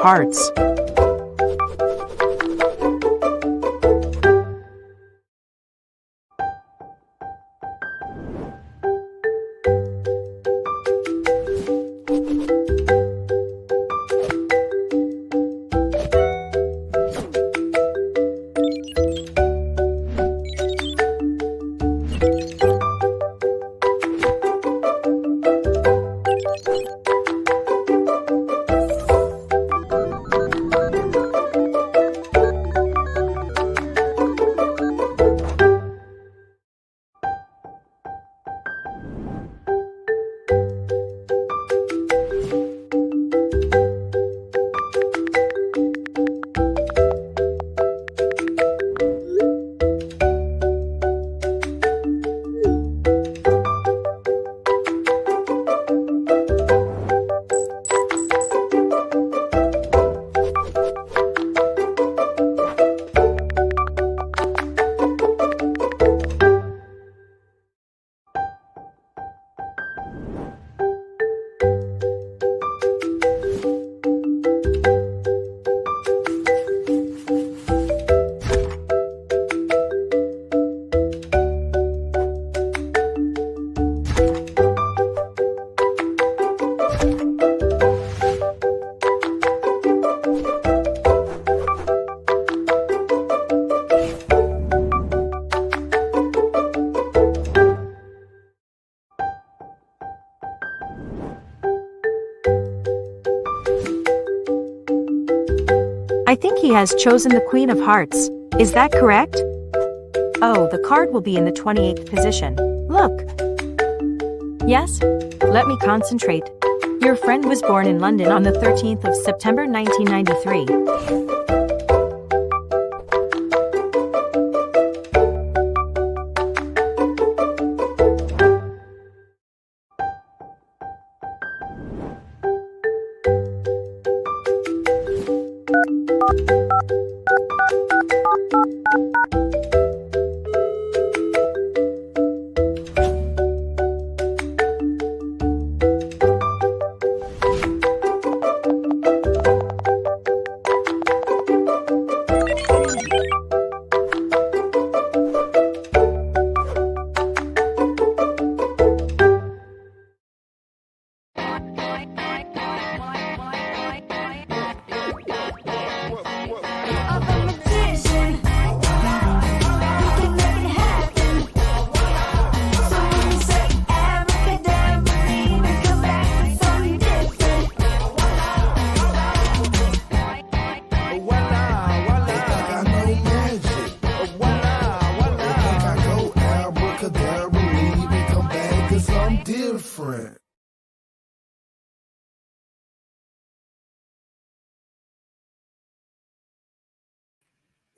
Hearts. I think he has chosen the Queen of Hearts. Is that correct? Oh, the card will be in the 28th position. Look. Yes? Let me concentrate. Your friend was born in London on the 13th of September 1993.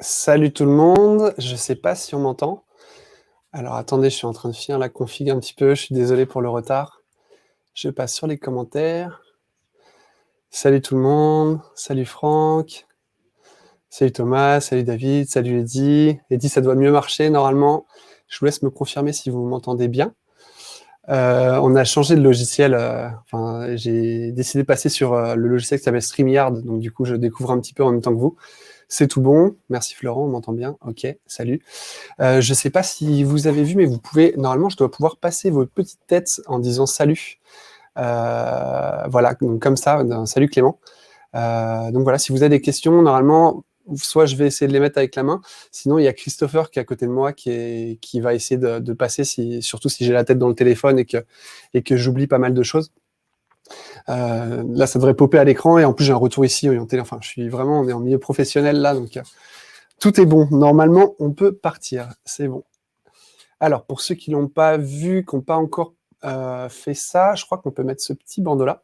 Salut tout le monde, je sais pas si on m'entend. Alors attendez, je suis en train de finir la config un petit peu, je suis désolé pour le retard. Je passe sur les commentaires. Salut tout le monde, salut Franck, salut Thomas, salut David, salut Eddy. Eddy, ça doit mieux marcher normalement. Je vous laisse me confirmer si vous m'entendez bien. On a changé de logiciel, j'ai décidé de passer sur le logiciel qui s'appelle StreamYard, donc du coup je découvre un petit peu en même temps que vous. C'est tout bon, merci Florent, on m'entend bien, ok, salut. Je ne sais pas si vous avez vu, mais vous pouvez, normalement je dois pouvoir passer votre petite tête en disant salut. Voilà, donc comme ça, salut Clément. Donc voilà, si vous avez des questions, normalement, soit je vais essayer de les mettre avec la main, sinon il y a Christopher qui est à côté de moi qui va essayer de passer, surtout si j'ai la tête dans le téléphone et que j'oublie pas mal de choses. Là, ça devrait popper à l'écran et en plus j'ai un retour ici orienté. Enfin, on est en milieu professionnel là, donc tout est bon. Normalement, on peut partir. C'est bon. Alors, pour ceux qui l'ont pas vu, qui n'ont pas encore fait ça, je crois qu'on peut mettre ce petit bandeau là.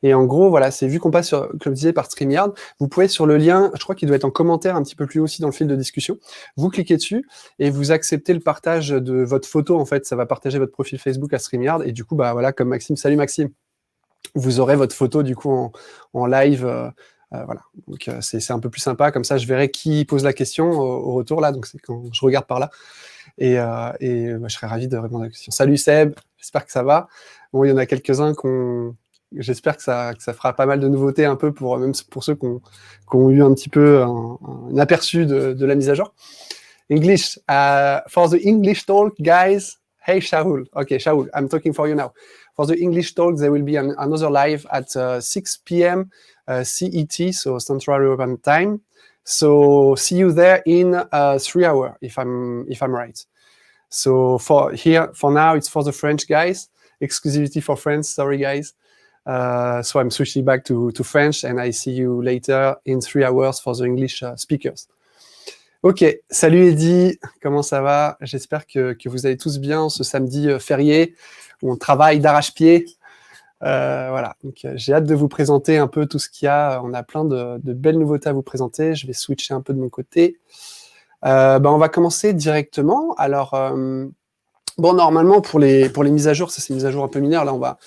Et en gros, voilà, c'est vu qu'on passe, comme je disais, par StreamYard, vous pouvez sur le lien, je crois qu'il doit être en commentaire un petit peu plus haut aussi dans le fil de discussion, vous cliquez dessus et vous acceptez le partage de votre photo, en fait, ça va partager votre profil Facebook à StreamYard et du coup, bah voilà, comme Maxime, salut Maxime, vous aurez votre photo du coup en live, voilà. Donc c'est un peu plus sympa, comme ça je verrai qui pose la question au retour là, donc c'est quand je regarde par là et je serais ravi de répondre à la question. Salut Seb, j'espère que ça va. Bon, il y en a quelques-uns j'espère que ça fera pas mal de nouveautés un peu même pour ceux qui ont eu un petit peu un aperçu de la mise à jour. English, for the English talk, guys. Hey, Shaul. Okay, Shaul, I'm talking for you now. For the English talk, there will be another live at 6 p.m. CET, so Central European Time. So see you there in 3 hours, if I'm right. So for now, it's for the French guys. Exclusivity for France. Sorry, guys. So I'm switching back to French, and I see you later in 3 hours for the English speakers. Ok, salut Eddy, comment ça va? J'espère que vous allez tous bien ce samedi férié où on travaille d'arrache-pied. Voilà, donc j'ai hâte de vous présenter un peu tout ce qu'il y a. On a plein de belles nouveautés à vous présenter. Je vais switcher un peu de mon côté. On va commencer directement. Alors, normalement, pour les mises à jour, ça c'est une mise à jour un peu mineure. Là,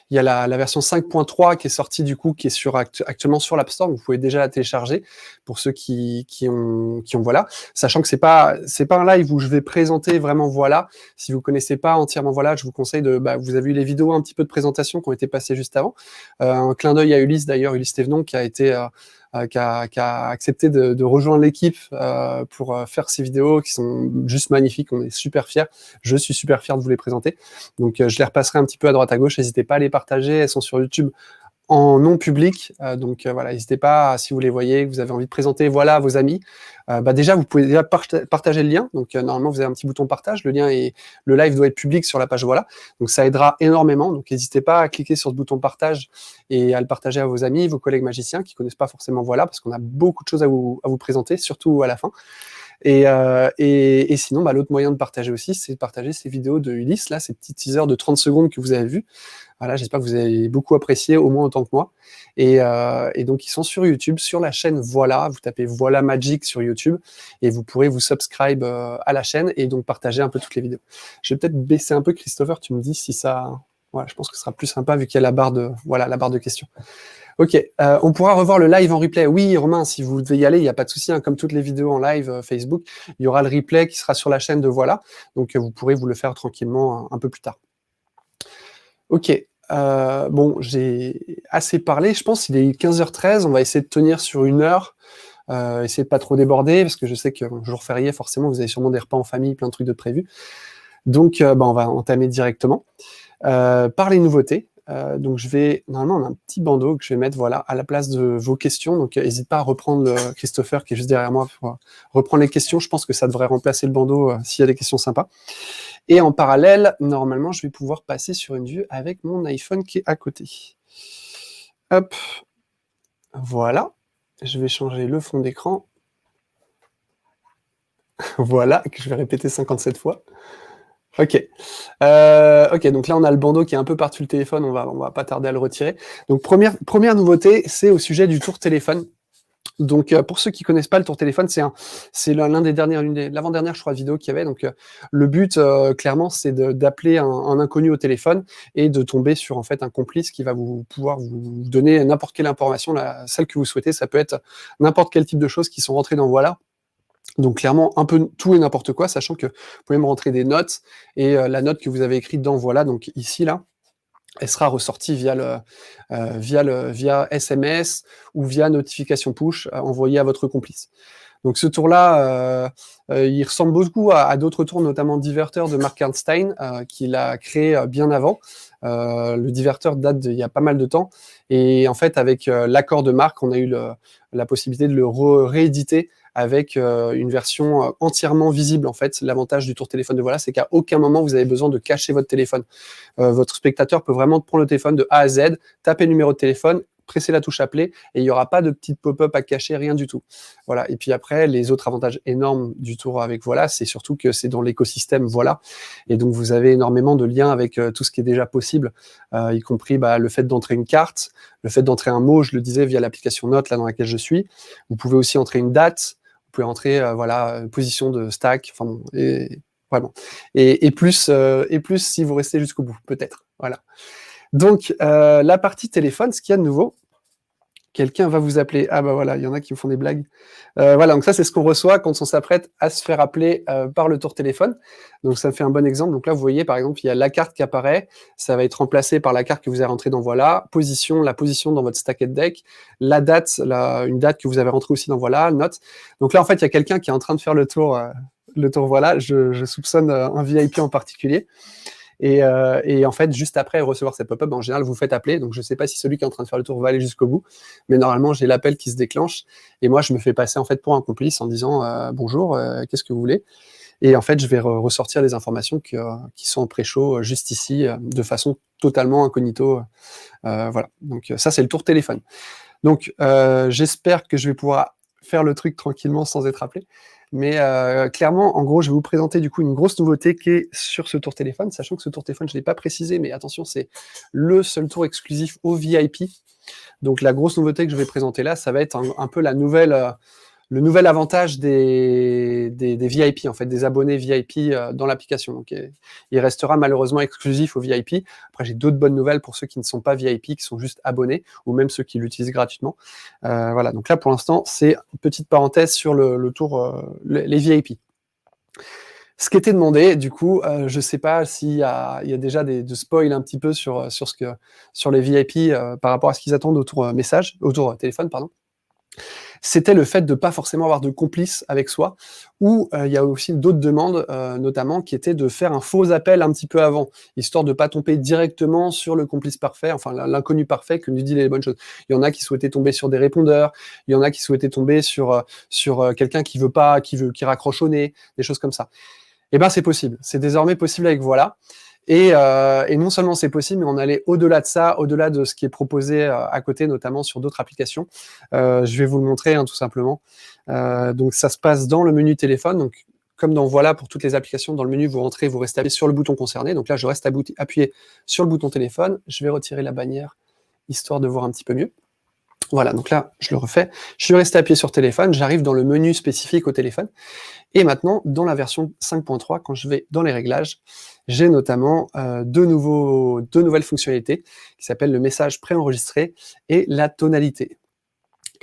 il y a la version 5.3 qui est sortie du coup, qui est actuellement sur l'App Store. Vous pouvez déjà la télécharger pour ceux qui ont voilà. Sachant que c'est pas un live où je vais présenter vraiment voilà. Si vous connaissez pas entièrement voilà, je vous conseille vous avez eu les vidéos un petit peu de présentation qui ont été passées juste avant. Un clin d'œil à Ulysse d'ailleurs, Ulysse Thévenon qui a accepté de rejoindre l'équipe pour faire ces vidéos qui sont juste magnifiques. On est super fiers. Je suis super fier de vous les présenter. Donc, je les repasserai un petit peu à droite à gauche. N'hésitez pas à les partager. Elles sont sur YouTube en non public. Voilà, n'hésitez pas, si vous les voyez, que vous avez envie de présenter voilà, à vos amis. Déjà, vous pouvez déjà partager le lien. Donc, normalement, vous avez un petit bouton partage. Le live doit être public sur la page voilà. Donc, ça aidera énormément. Donc, n'hésitez pas à cliquer sur ce bouton partage et à le partager à vos amis, vos collègues magiciens qui connaissent pas forcément voilà, parce qu'on a beaucoup de choses à vous présenter, surtout à la fin. Et sinon, l'autre moyen de partager aussi, c'est de partager ces vidéos de Ulysse, là, ces petits teasers de 30 secondes que vous avez vus. Voilà, j'espère que vous avez beaucoup apprécié, au moins autant que moi. Et donc, ils sont sur YouTube, sur la chaîne Voilà. Vous tapez Voilà Magic sur YouTube et vous pourrez vous subscribe à la chaîne et donc partager un peu toutes les vidéos. Je vais peut-être baisser un peu, Christopher, tu me dis si ça... Voilà, je pense que ce sera plus sympa vu qu'il y a la barre de questions. Ok, on pourra revoir le live en replay. Oui, Romain, si vous devez y aller, il n'y a pas de souci. Comme toutes les vidéos en live Facebook, il y aura le replay qui sera sur la chaîne de Voilà. Donc, vous pourrez vous le faire tranquillement un peu plus tard. Ok, j'ai assez parlé. Je pense qu'il est 15h13. On va essayer de tenir sur 1 heure. Essayer de pas trop déborder, parce que je sais que jour férié, forcément, vous avez sûrement des repas en famille, plein de trucs de prévus. Donc, on va entamer directement. Par les nouveautés. Donc normalement on a un petit bandeau que je vais mettre voilà, à la place de vos questions, donc n'hésite pas à reprendre Christopher qui est juste derrière moi pour reprendre les questions. Je pense que ça devrait remplacer le bandeau s'il y a des questions sympas. Et en parallèle, normalement je vais pouvoir passer sur une vue avec mon iPhone qui est à côté. Hop, voilà, je vais changer le fond d'écran. Voilà, que je vais répéter 57 fois. Ok, donc là on a le bandeau qui est un peu par-dessus le téléphone, on va pas tarder à le retirer. Donc première nouveauté, c'est au sujet du tour téléphone. Donc pour ceux qui connaissent pas le tour téléphone, c'est l'avant-dernière je crois vidéo qu'il y avait. Donc le but clairement c'est d'appeler un inconnu au téléphone et de tomber sur en fait un complice qui va pouvoir vous donner n'importe quelle information, celle que vous souhaitez. Ça peut être n'importe quel type de choses qui sont rentrées dans Voilà. Donc clairement un peu tout et n'importe quoi, sachant que vous pouvez me rentrer des notes et la note que vous avez écrite dans Voilà, donc ici là, elle sera ressortie via SMS ou via notification push envoyée à votre complice. Donc ce tour-là, il ressemble beaucoup à d'autres tours, notamment Diverteur de Mark Ernstein, qu'il a créé bien avant. Le Diverteur date d'il y a pas mal de temps. Et en fait, avec l'accord de Mark, on a eu la possibilité de le rééditer avec une version entièrement visible. En fait, l'avantage du tour téléphone de Voilà, c'est qu'à aucun moment vous avez besoin de cacher votre téléphone. Votre spectateur peut vraiment prendre le téléphone de A à Z, taper le numéro de téléphone, presser la touche appeler et il n'y aura pas de petite pop-up à cacher, rien du tout. Voilà. Et puis après, les autres avantages énormes du tour avec Voilà, c'est surtout que c'est dans l'écosystème Voilà. Et donc, vous avez énormément de liens avec tout ce qui est déjà possible, y compris le fait d'entrer une carte, le fait d'entrer un mot, je le disais, via l'application Notes là dans laquelle je suis. Vous pouvez aussi entrer une date, vous pouvez entrer position de stack, enfin bon, vraiment. Et plus si vous restez jusqu'au bout, peut-être. Voilà. Donc, la partie téléphone, ce qu'il y a de nouveau, Quelqu'un va vous appeler. Ah bah voilà, il y en a qui me font des blagues. Voilà, donc ça, c'est ce qu'on reçoit quand on s'apprête à se faire appeler par le tour téléphone. Donc ça fait un bon exemple. Donc là, vous voyez, par exemple, il y a la carte qui apparaît. Ça va être remplacé par la carte que vous avez rentrée dans Voilà. Position, la position dans votre stacket deck. La date, une date que vous avez rentrée aussi dans Voilà, note. Donc là, en fait, il y a quelqu'un qui est en train de faire le tour Voilà. Je soupçonne un VIP en particulier. Et en fait, juste après recevoir cette pop-up, en général, vous faites appeler. Donc, je ne sais pas si celui qui est en train de faire le tour va aller jusqu'au bout, mais normalement, j'ai l'appel qui se déclenche. Et moi, je me fais passer en fait pour un complice en disant bonjour, qu'est-ce que vous voulez? Et en fait, je vais ressortir les informations qui sont en pré-show juste ici, de façon totalement incognito. Voilà. Donc, ça, c'est le tour téléphone. Donc, j'espère que je vais pouvoir faire le truc tranquillement sans être appelé. Mais clairement, en gros, je vais vous présenter du coup une grosse nouveauté qui est sur ce tour téléphone, sachant que ce tour téléphone, je ne l'ai pas précisé, mais attention, c'est le seul tour exclusif au VIP. Donc la grosse nouveauté que je vais présenter là, ça va être un peu le nouvel avantage des VIP, en fait, des abonnés VIP dans l'application. Donc, il restera malheureusement exclusif aux VIP. Après, j'ai d'autres bonnes nouvelles pour ceux qui ne sont pas VIP, qui sont juste abonnés, ou même ceux qui l'utilisent gratuitement. Voilà, donc là, pour l'instant, c'est une petite parenthèse sur le tour, les VIP. Ce qui était demandé, du coup, je ne sais pas s'il y a déjà de spoil un petit peu sur les VIP par rapport à ce qu'ils attendent au tour téléphone, pardon. C'était le fait de pas forcément avoir de complice avec soi, ou il y a aussi d'autres demandes, notamment qui étaient de faire un faux appel un petit peu avant, histoire de pas tomber directement sur le complice parfait, enfin l'inconnu parfait qui nous dit les bonnes choses. Il y en a qui souhaitaient tomber sur des répondeurs, il y en a qui souhaitaient tomber sur quelqu'un qui raccroche au nez, des choses comme ça. Eh ben c'est possible, c'est désormais possible avec Voilà. Et non seulement c'est possible, mais on allait au-delà de ça, au-delà de ce qui est proposé à côté, notamment sur d'autres applications. Je vais vous le montrer, hein, tout simplement. Donc ça se passe dans le menu téléphone. Donc comme dans Voilà, pour toutes les applications, dans le menu, vous rentrez, vous restez appuyé sur le bouton concerné. Donc là, je reste appuyé sur le bouton téléphone. Je vais retirer la bannière, histoire de voir un petit peu mieux. Voilà, donc là, je le refais. Je suis resté appuyé sur téléphone, j'arrive dans le menu spécifique au téléphone. Et maintenant, dans la version 5.3, quand je vais dans les réglages, j'ai notamment deux nouvelles fonctionnalités qui s'appellent le message préenregistré et la tonalité.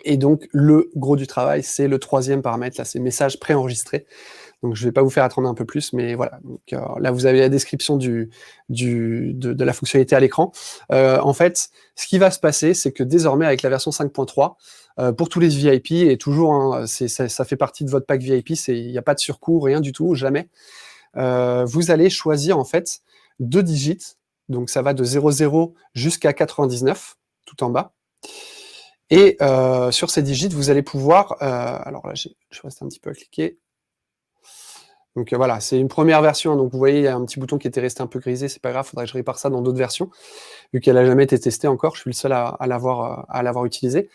Et donc, le gros du travail, c'est le troisième paramètre, là, c'est message préenregistré. Donc, je ne vais pas vous faire attendre un peu plus, mais voilà. Donc, là, vous avez la description de la fonctionnalité à l'écran. En fait, ce qui va se passer, c'est que désormais, avec la version 5.3, pour tous les VIP, et toujours, hein, ça fait partie de votre pack VIP, il n'y a pas de surcoût, rien du tout, jamais. Vous allez choisir, en fait, 2 digits. Donc, ça va de 00 jusqu'à 99, tout en bas. Et sur ces digits, vous allez pouvoir... alors là, je reste un petit peu à cliquer. Donc voilà, c'est une première version, donc vous voyez, il y a un petit bouton qui était resté un peu grisé, c'est pas grave, faudrait que je répare ça dans d'autres versions, vu qu'elle n'a jamais été testée encore, je suis le seul à l'avoir utilisé.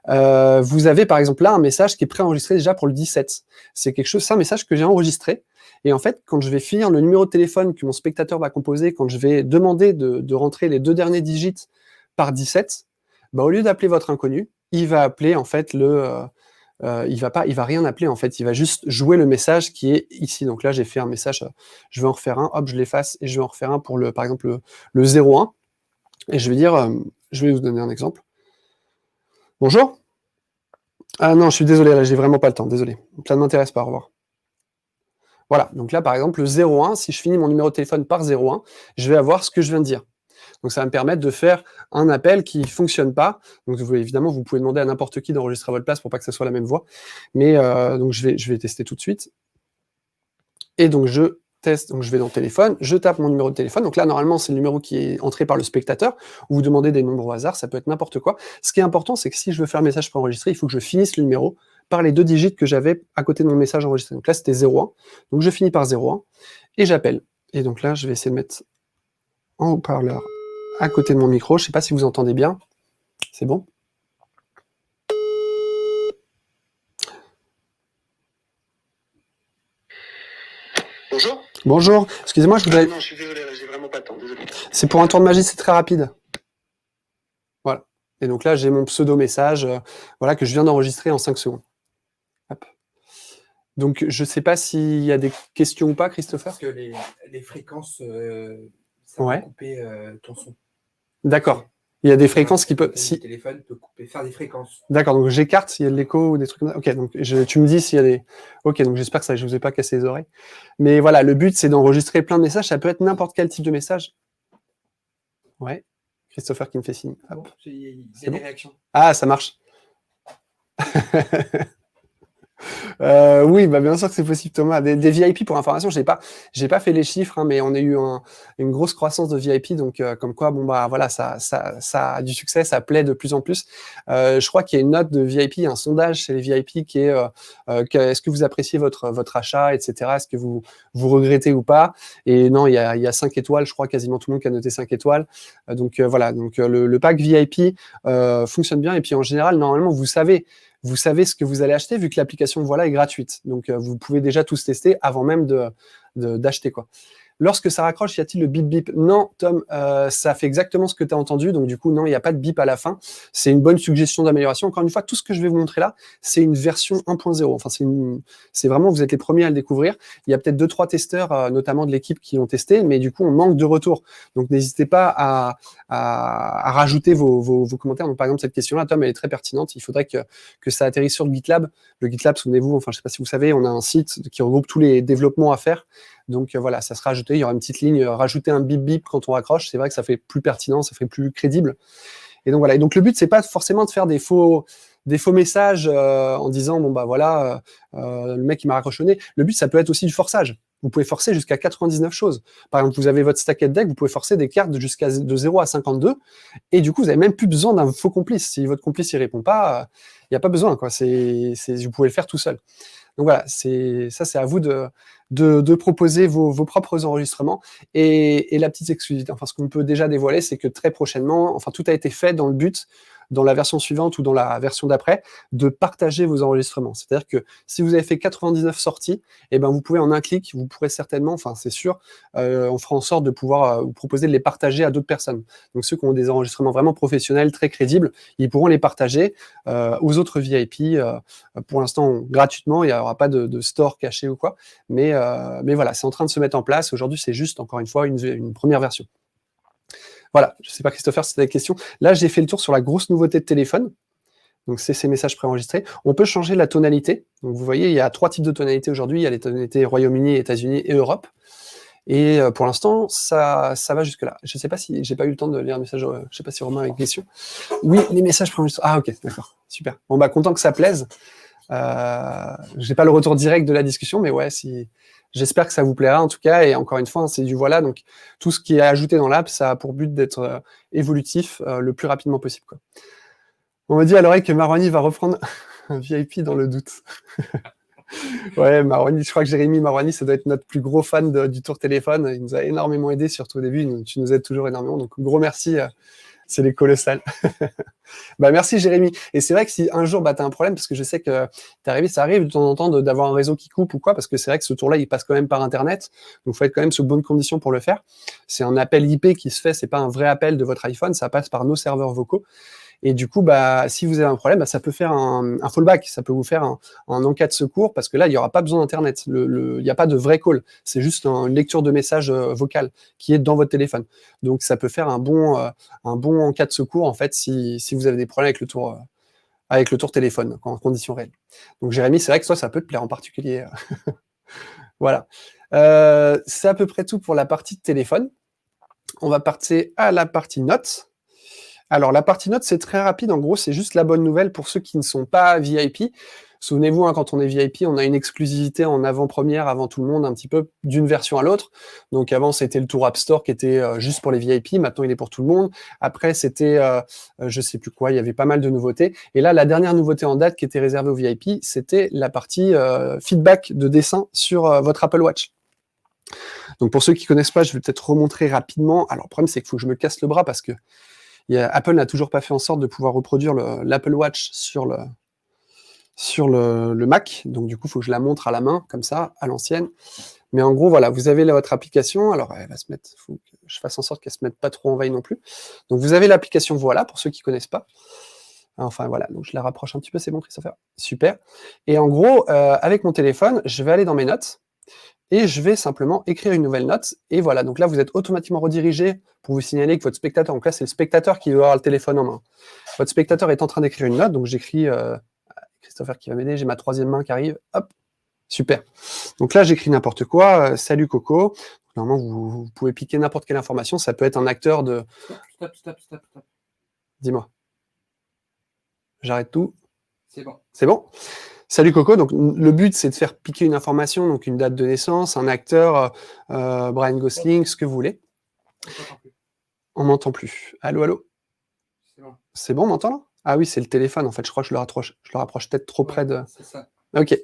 Vous avez par exemple là un message qui est préenregistré déjà pour le 17. C'est un message que j'ai enregistré, et en fait, quand je vais finir le numéro de téléphone que mon spectateur va composer, quand je vais demander de rentrer les 2 derniers digits par 17, bah, au lieu d'appeler votre inconnu, il va appeler en fait il va rien appeler en fait, il va juste jouer le message qui est ici. Donc là, j'ai fait un message, je vais en refaire un, hop, je l'efface et je vais en refaire un pour par exemple le 01. Et je vais dire, je vais vous donner un exemple. Bonjour. Ah non, je suis désolé, là, j'ai vraiment pas le temps, désolé. Ça ne m'intéresse pas, au revoir. Voilà, donc là, par exemple, le 01, si je finis mon numéro de téléphone par 01, je vais avoir ce que je viens de dire. Donc ça va me permettre de faire un appel qui ne fonctionne pas. Donc évidemment, vous pouvez demander à n'importe qui d'enregistrer à votre place pour pas que ce soit la même voix. Mais donc je vais tester tout de suite. Et donc je teste, donc je vais dans le téléphone, je tape mon numéro de téléphone. Donc là, normalement, c'est le numéro qui est entré par le spectateur. Vous demandez des nombres au hasard, ça peut être n'importe quoi. Ce qui est important, c'est que si je veux faire un message préenregistré, il faut que je finisse le numéro par les 2 digits que j'avais à côté de mon message enregistré. Donc là, c'était 01. Donc je finis par 01 et j'appelle. Et donc là, je vais essayer de mettre en haut-parleur à côté de mon micro. Je ne sais pas si vous entendez bien. C'est bon? Bonjour. Bonjour. Excusez-moi, je voudrais... Non, je suis désolé, j'ai vraiment pas de temps, désolé. C'est pour un tour de magie, c'est très rapide. Voilà. Et donc là, j'ai mon pseudo-message voilà, que je viens d'enregistrer en 5 secondes. Hop. Donc, je ne sais pas s'il y a des questions ou pas, Christopher? Parce que les fréquences, ça Ouais. va couper ton son. D'accord. Il y a des fréquences qui peuvent... Le téléphone peut faire des fréquences. D'accord, donc j'écarte s'il y a de l'écho ou des trucs comme ça. Ok, donc tu me dis s'il y a des... Ok, donc j'espère que je ne vous ai pas cassé les oreilles. Mais voilà, le but, c'est d'enregistrer plein de messages. Ça peut être n'importe quel type de message. Ouais, Christopher qui me fait signe. Bon, il y C'est a bon des réactions. Ah, ça marche. Oui, bah bien sûr que c'est possible, Thomas. Des VIP pour information, j'ai pas fait les chiffres, hein, mais on a eu une grosse croissance de VIP, donc comme quoi, bon bah voilà, ça a du succès, ça plaît de plus en plus. Je crois qu'il y a une note de VIP, un sondage chez les VIP qui est est-ce que vous appréciez votre achat, etc. Est-ce que vous regrettez ou pas? Et non, il y a 5 étoiles, je crois quasiment tout le monde qui a noté 5 étoiles. Donc voilà, donc le pack VIP fonctionne bien, et puis en général, normalement, vous savez ce que vous allez acheter vu que l'application Voilà est gratuite. Donc, vous pouvez déjà tous tester avant même d'acheter, quoi. Lorsque ça raccroche, y a-t-il le bip bip? Non, Tom, ça fait exactement ce que tu as entendu. Donc, du coup, non, il n'y a pas de bip à la fin. C'est une bonne suggestion d'amélioration. Encore une fois, tout ce que je vais vous montrer là, c'est une version 1.0. Enfin, c'est vraiment, vous êtes les premiers à le découvrir. Il y a peut-être 2-3 testeurs, notamment de l'équipe, qui l'ont testé, mais du coup, on manque de retour. Donc, n'hésitez pas à rajouter vos commentaires. Donc, par exemple, cette question-là, Tom, elle est très pertinente. Il faudrait que ça atterrisse sur le GitLab. Le GitLab, souvenez-vous, enfin, je ne sais pas si vous savez, on a un site qui regroupe tous les développements à faire. Donc voilà, ça sera ajouté, il y aura une petite ligne, rajouter un bip bip quand on raccroche, c'est vrai que ça fait plus pertinent, ça fait plus crédible. Et donc voilà, et donc le but, c'est pas forcément de faire des faux messages en disant, bon bah voilà, le mec il m'a raccrochonné. Le but, ça peut être aussi du forçage. Vous pouvez forcer jusqu'à 99 choses. Par exemple, vous avez votre stacked deck, vous pouvez forcer des cartes de 0 à 52, et du coup, vous n'avez même plus besoin d'un faux complice. Si votre complice ne répond pas, il n'y a pas besoin, quoi. Vous pouvez le faire tout seul. Donc voilà, c'est à vous de proposer vos propres enregistrements. Et la petite exclusivité, enfin ce qu'on peut déjà dévoiler, c'est que très prochainement, enfin tout a été fait dans le but, dans la version suivante ou dans la version d'après, de partager vos enregistrements. C'est-à-dire que si vous avez fait 99 sorties, eh ben vous pouvez en un clic, vous pourrez certainement, enfin c'est sûr, on fera en sorte de pouvoir vous proposer de les partager à d'autres personnes. Donc ceux qui ont des enregistrements vraiment professionnels, très crédibles, ils pourront les partager aux autres VIP, pour l'instant gratuitement, il n'y aura pas de store caché ou quoi, mais voilà, c'est en train de se mettre en place. Aujourd'hui, c'est juste, encore une fois, une première version. Voilà, je ne sais pas, Christopher, si tu as des questions. Là, j'ai fait le tour sur la grosse nouveauté de téléphone. Donc, c'est ces messages préenregistrés. On peut changer la tonalité. Donc, vous voyez, il y a 3 types de tonalités aujourd'hui. Il y a les tonalités Royaume-Uni, États-Unis et Europe. Et pour l'instant, ça va jusque-là. Je ne sais pas si j'ai pas eu le temps de lire un message. Je ne sais pas si Romain a une question. Oui, les messages préenregistrés. Ah, ok, d'accord, super. Bon, bah, content que ça plaise. J'ai pas le retour direct de la discussion, mais ouais, j'espère que ça vous plaira en tout cas. Et encore une fois, c'est du voilà. Donc, tout ce qui est ajouté dans l'app, ça a pour but d'être évolutif le plus rapidement possible, quoi. On me dit à l'oreille que Marwani va reprendre un VIP dans le doute. Ouais, Marwani, je crois que Jérémy Marwani, ça doit être notre plus gros fan du tour téléphone. Il nous a énormément aidé, surtout au début. Tu nous aides toujours énormément. Donc, gros merci. C'est les colossales. Bah, merci Jérémy. Et c'est vrai que si un jour tu as un problème, parce que je sais que ça arrive de temps en temps d'avoir un réseau qui coupe ou quoi, parce que c'est vrai que ce tour-là, il passe quand même par Internet. Donc il faut être quand même sous bonnes conditions pour le faire. C'est un appel IP qui se fait, c'est pas un vrai appel de votre iPhone, ça passe par nos serveurs vocaux. Et du coup, si vous avez un problème, ça peut faire un fallback, ça peut vous faire un en cas de secours, parce que là, il n'y aura pas besoin d'Internet. Il n'y a pas de vrai call, c'est juste une lecture de message vocal qui est dans votre téléphone. Donc, ça peut faire un bon en cas de secours, en fait, si vous avez des problèmes avec le tour téléphone, en conditions réelles. Donc, Jérémy, c'est vrai que toi, ça peut te plaire en particulier. Voilà. C'est à peu près tout pour la partie de téléphone. On va passer à la partie notes. Alors, la partie notes, c'est très rapide. En gros, c'est juste la bonne nouvelle pour ceux qui ne sont pas VIP. Souvenez-vous, quand on est VIP, on a une exclusivité en avant-première, avant tout le monde, un petit peu d'une version à l'autre. Donc, avant, c'était le Tour App Store qui était juste pour les VIP. Maintenant, il est pour tout le monde. Après, c'était, je sais plus quoi, il y avait pas mal de nouveautés. Et là, la dernière nouveauté en date qui était réservée aux VIP, c'était la partie feedback de dessin sur votre Apple Watch. Donc, pour ceux qui connaissent pas, je vais peut-être remontrer rapidement. Alors, le problème, c'est qu'il faut que je me casse le bras parce que Apple n'a toujours pas fait en sorte de pouvoir reproduire l'Apple Watch sur le Mac. Donc, du coup, il faut que je la montre à la main, comme ça, à l'ancienne. Mais en gros, voilà, vous avez votre application. Alors, elle va se mettre, il faut que je fasse en sorte qu'elle ne se mette pas trop en veille non plus. Donc, vous avez l'application Voilà, pour ceux qui ne connaissent pas. Enfin, voilà, donc je la rapproche un petit peu, c'est bon, Christopher? Super. Et en gros, avec mon téléphone, je vais aller dans mes notes. et je vais simplement écrire une nouvelle note, et voilà. Donc là, vous êtes automatiquement redirigé pour vous signaler que votre spectateur, donc là, c'est le spectateur qui va avoir le téléphone en main. Votre spectateur est en train d'écrire une note, donc j'écris, Christopher qui va m'aider, j'ai ma 3e main qui arrive, hop, super. Donc là, j'écris n'importe quoi, salut Coco. Normalement, vous pouvez piquer n'importe quelle information, ça peut être un acteur de... Stop. Dis-moi. J'arrête tout. C'est bon. C'est bon? Salut Coco, donc le but c'est de faire piquer une information, donc une date de naissance, un acteur, Brian Gosling, ce que vous voulez. On m'entend plus. Allô, allô? C'est bon. C'est bon, on m'entend là? Ah oui, c'est le téléphone en fait, je crois que je le rapproche peut-être trop près de... C'est ça. Ok.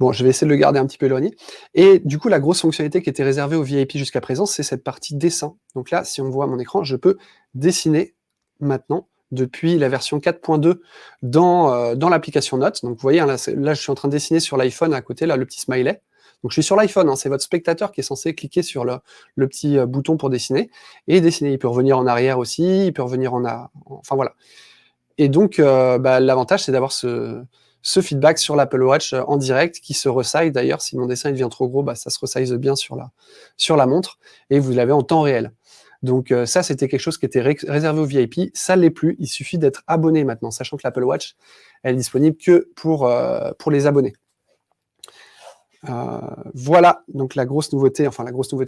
Bon, je vais essayer de le garder un petit peu éloigné. Et du coup, la grosse fonctionnalité qui était réservée aux VIP jusqu'à présent, c'est cette partie dessin. Donc là, si on voit mon écran, je peux dessiner maintenant depuis la version 4.2 dans l'application Notes. Donc vous voyez, là, je suis en train de dessiner sur l'iPhone à côté, là, le petit smiley. Donc je suis sur l'iPhone, hein, c'est votre spectateur qui est censé cliquer sur le petit bouton pour dessiner, et dessiner. Il peut revenir en arrière aussi, il peut revenir enfin voilà. Et donc, l'avantage, c'est d'avoir ce feedback sur l'Apple Watch en direct qui se resize. D'ailleurs, si mon dessin il devient trop gros, ça se resize bien sur la montre, et vous l'avez en temps réel. Donc ça, c'était quelque chose qui était réservé aux VIP. Ça ne l'est plus. Il suffit d'être abonné maintenant, sachant que l'Apple Watch, elle est disponible que pour les abonnés. Voilà, donc la grosse nouveauté,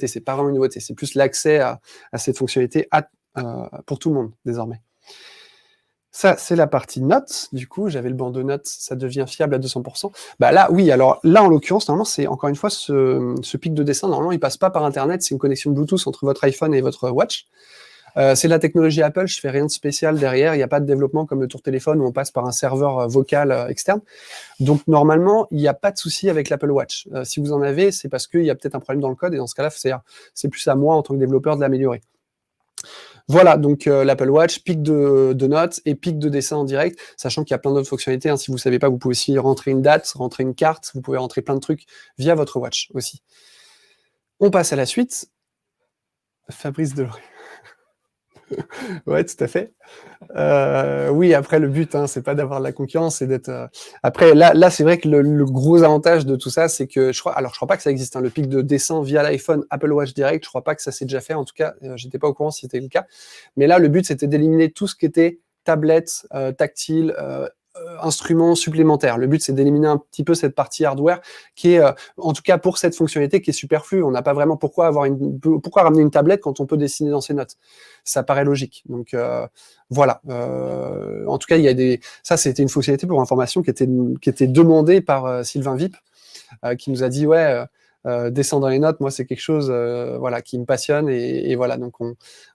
c'est pas vraiment une nouveauté, c'est plus l'accès à cette fonctionnalité pour tout le monde, désormais. Ça, c'est la partie notes. Du coup, j'avais le bandeau notes, ça devient fiable à 200%. Là, oui, alors là, en l'occurrence, normalement, c'est encore une fois ce pic de dessin. Normalement, il passe pas par Internet, c'est une connexion Bluetooth entre votre iPhone et votre Watch. C'est de la technologie Apple, je fais rien de spécial derrière, il n'y a pas de développement comme le tour téléphone où on passe par un serveur vocal externe. Donc, normalement, il n'y a pas de souci avec l'Apple Watch. Si vous en avez, c'est parce qu'il y a peut-être un problème dans le code, et dans ce cas-là, c'est plus à moi, en tant que développeur, de l'améliorer. Voilà, donc l'Apple Watch, pic de notes et pic de dessin en direct, sachant qu'il y a plein d'autres fonctionnalités. Hein. Si vous ne savez pas, vous pouvez aussi rentrer une date, rentrer une carte, vous pouvez rentrer plein de trucs via votre Watch aussi. On passe à la suite. Fabrice Deloré. Ouais, tout à fait. Oui, après, le but, c'est pas d'avoir de la concurrence, c'est d'être... Après, là c'est vrai que le gros avantage de tout ça, c'est que je crois pas que ça existe, le pic de dessin via l'iPhone Apple Watch Direct, je crois pas que ça s'est déjà fait, en tout cas, j'étais pas au courant si c'était le cas. Mais là, le but, c'était d'éliminer tout ce qui était tablette, tactile, instruments supplémentaires. Le but, c'est d'éliminer un petit peu cette partie hardware qui est, en tout cas pour cette fonctionnalité, qui est superflue. On n'a pas vraiment pourquoi ramener une tablette quand on peut dessiner dans ses notes. Ça paraît logique. Donc voilà. En tout cas, ça, c'était une fonctionnalité pour information qui était demandée par Sylvain Vip, qui nous a dit descendre dans les notes, moi c'est quelque chose qui me passionne, et voilà, donc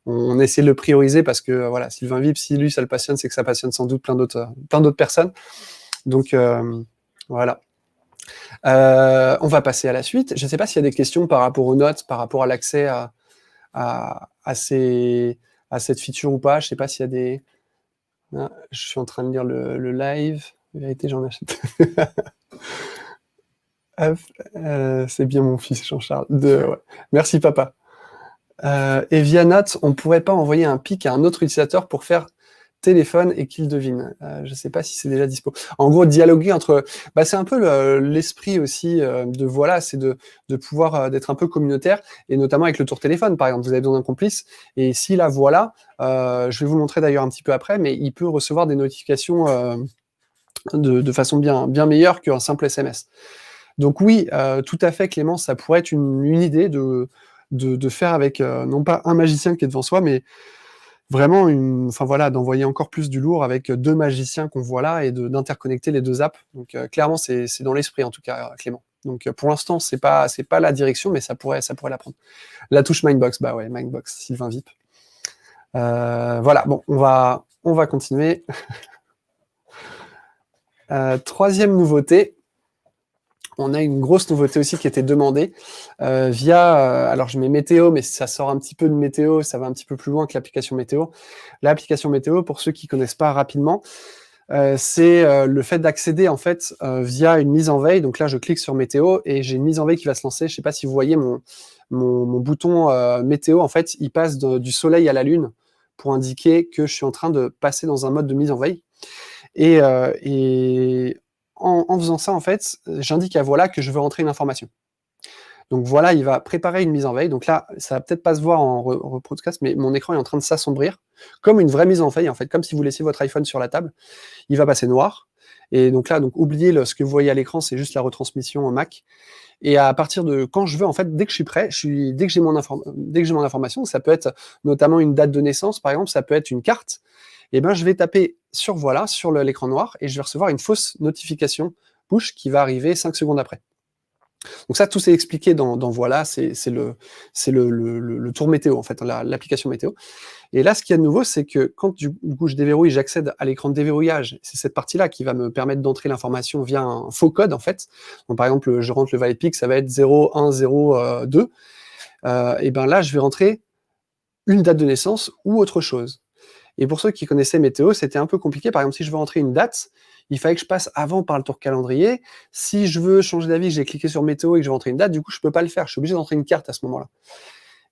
on essaie de le prioriser parce que voilà, Sylvain Vip, si lui ça le passionne, c'est que ça passionne sans doute plein d'autres personnes. Donc voilà. On va passer à la suite. Je ne sais pas s'il y a des questions par rapport aux notes, par rapport à l'accès à cette feature ou pas. Je ne sais pas s'il y a des... Ah, je suis en train de lire le live. En vérité, j'en achète. C'est bien mon fils Jean-Charles. Ouais. Merci papa. Et via Notes, on ne pourrait pas envoyer un pic à un autre utilisateur pour faire téléphone et qu'il devine. Je ne sais pas si c'est déjà dispo. En gros, dialoguer entre... c'est un peu l'esprit aussi c'est de pouvoir d'être un peu communautaire, et notamment avec le tour téléphone, par exemple. Vous avez besoin d'un complice, et si là, voilà, je vais vous le montrer d'ailleurs un petit peu après, mais il peut recevoir des notifications de façon bien meilleure qu'un simple SMS. Donc oui, tout à fait, Clément, ça pourrait être une idée de faire avec, non pas un magicien qui est devant soi, mais vraiment d'envoyer encore plus du lourd avec 2 magiciens qu'on voit là, et d'interconnecter les 2 apps. Donc clairement, c'est dans l'esprit, en tout cas, Clément. Donc pour l'instant, c'est pas la direction, mais ça pourrait la prendre. La touche Mindbox, Mindbox, Sylvain Vip. Voilà, bon, on va continuer. Troisième nouveauté. On a une grosse nouveauté aussi qui était demandée via... alors, je mets météo, mais ça sort un petit peu de météo, ça va un petit peu plus loin que l'application météo. L'application météo, pour ceux qui ne connaissent pas rapidement, c'est le fait d'accéder en fait via une mise en veille. Donc là, je clique sur météo et j'ai une mise en veille qui va se lancer. Je ne sais pas si vous voyez mon bouton météo. En fait, il passe du soleil à la lune pour indiquer que je suis en train de passer dans un mode de mise en veille. Et en faisant ça, en fait, j'indique à Voilà que je veux rentrer une information. Donc voilà, il va préparer une mise en veille. Donc là, ça va peut-être pas se voir en podcast, mais mon écran est en train de s'assombrir, comme une vraie mise en veille, en fait, comme si vous laissiez votre iPhone sur la table. Il va passer noir. Et donc là, oubliez ce que vous voyez à l'écran, c'est juste la retransmission en Mac. Et à partir de quand je veux, en fait, dès que je suis prêt, dès que j'ai mon information, ça peut être notamment une date de naissance, par exemple, ça peut être une carte. Et ben, je vais taper sur voilà, sur l'écran noir, et je vais recevoir une fausse notification push qui va arriver 5 secondes après. Donc ça, tout c'est expliqué dans voilà, c'est le tour météo, en fait, l'application météo. Et là, ce qu'il y a de nouveau, c'est que quand du coup je déverrouille, j'accède à l'écran de déverrouillage. C'est cette partie-là qui va me permettre d'entrer l'information via un faux code, en fait. Donc par exemple, je rentre le valet pique, ça va être 0102. Et ben là, je vais rentrer une date de naissance ou autre chose. Et pour ceux qui connaissaient météo, c'était un peu compliqué. Par exemple, si je veux rentrer une date, il fallait que je passe avant par le tour calendrier. Si je veux changer d'avis, j'ai cliqué sur météo et que je veux rentrer une date, du coup, je peux pas le faire. Je suis obligé d'entrer une carte à ce moment-là.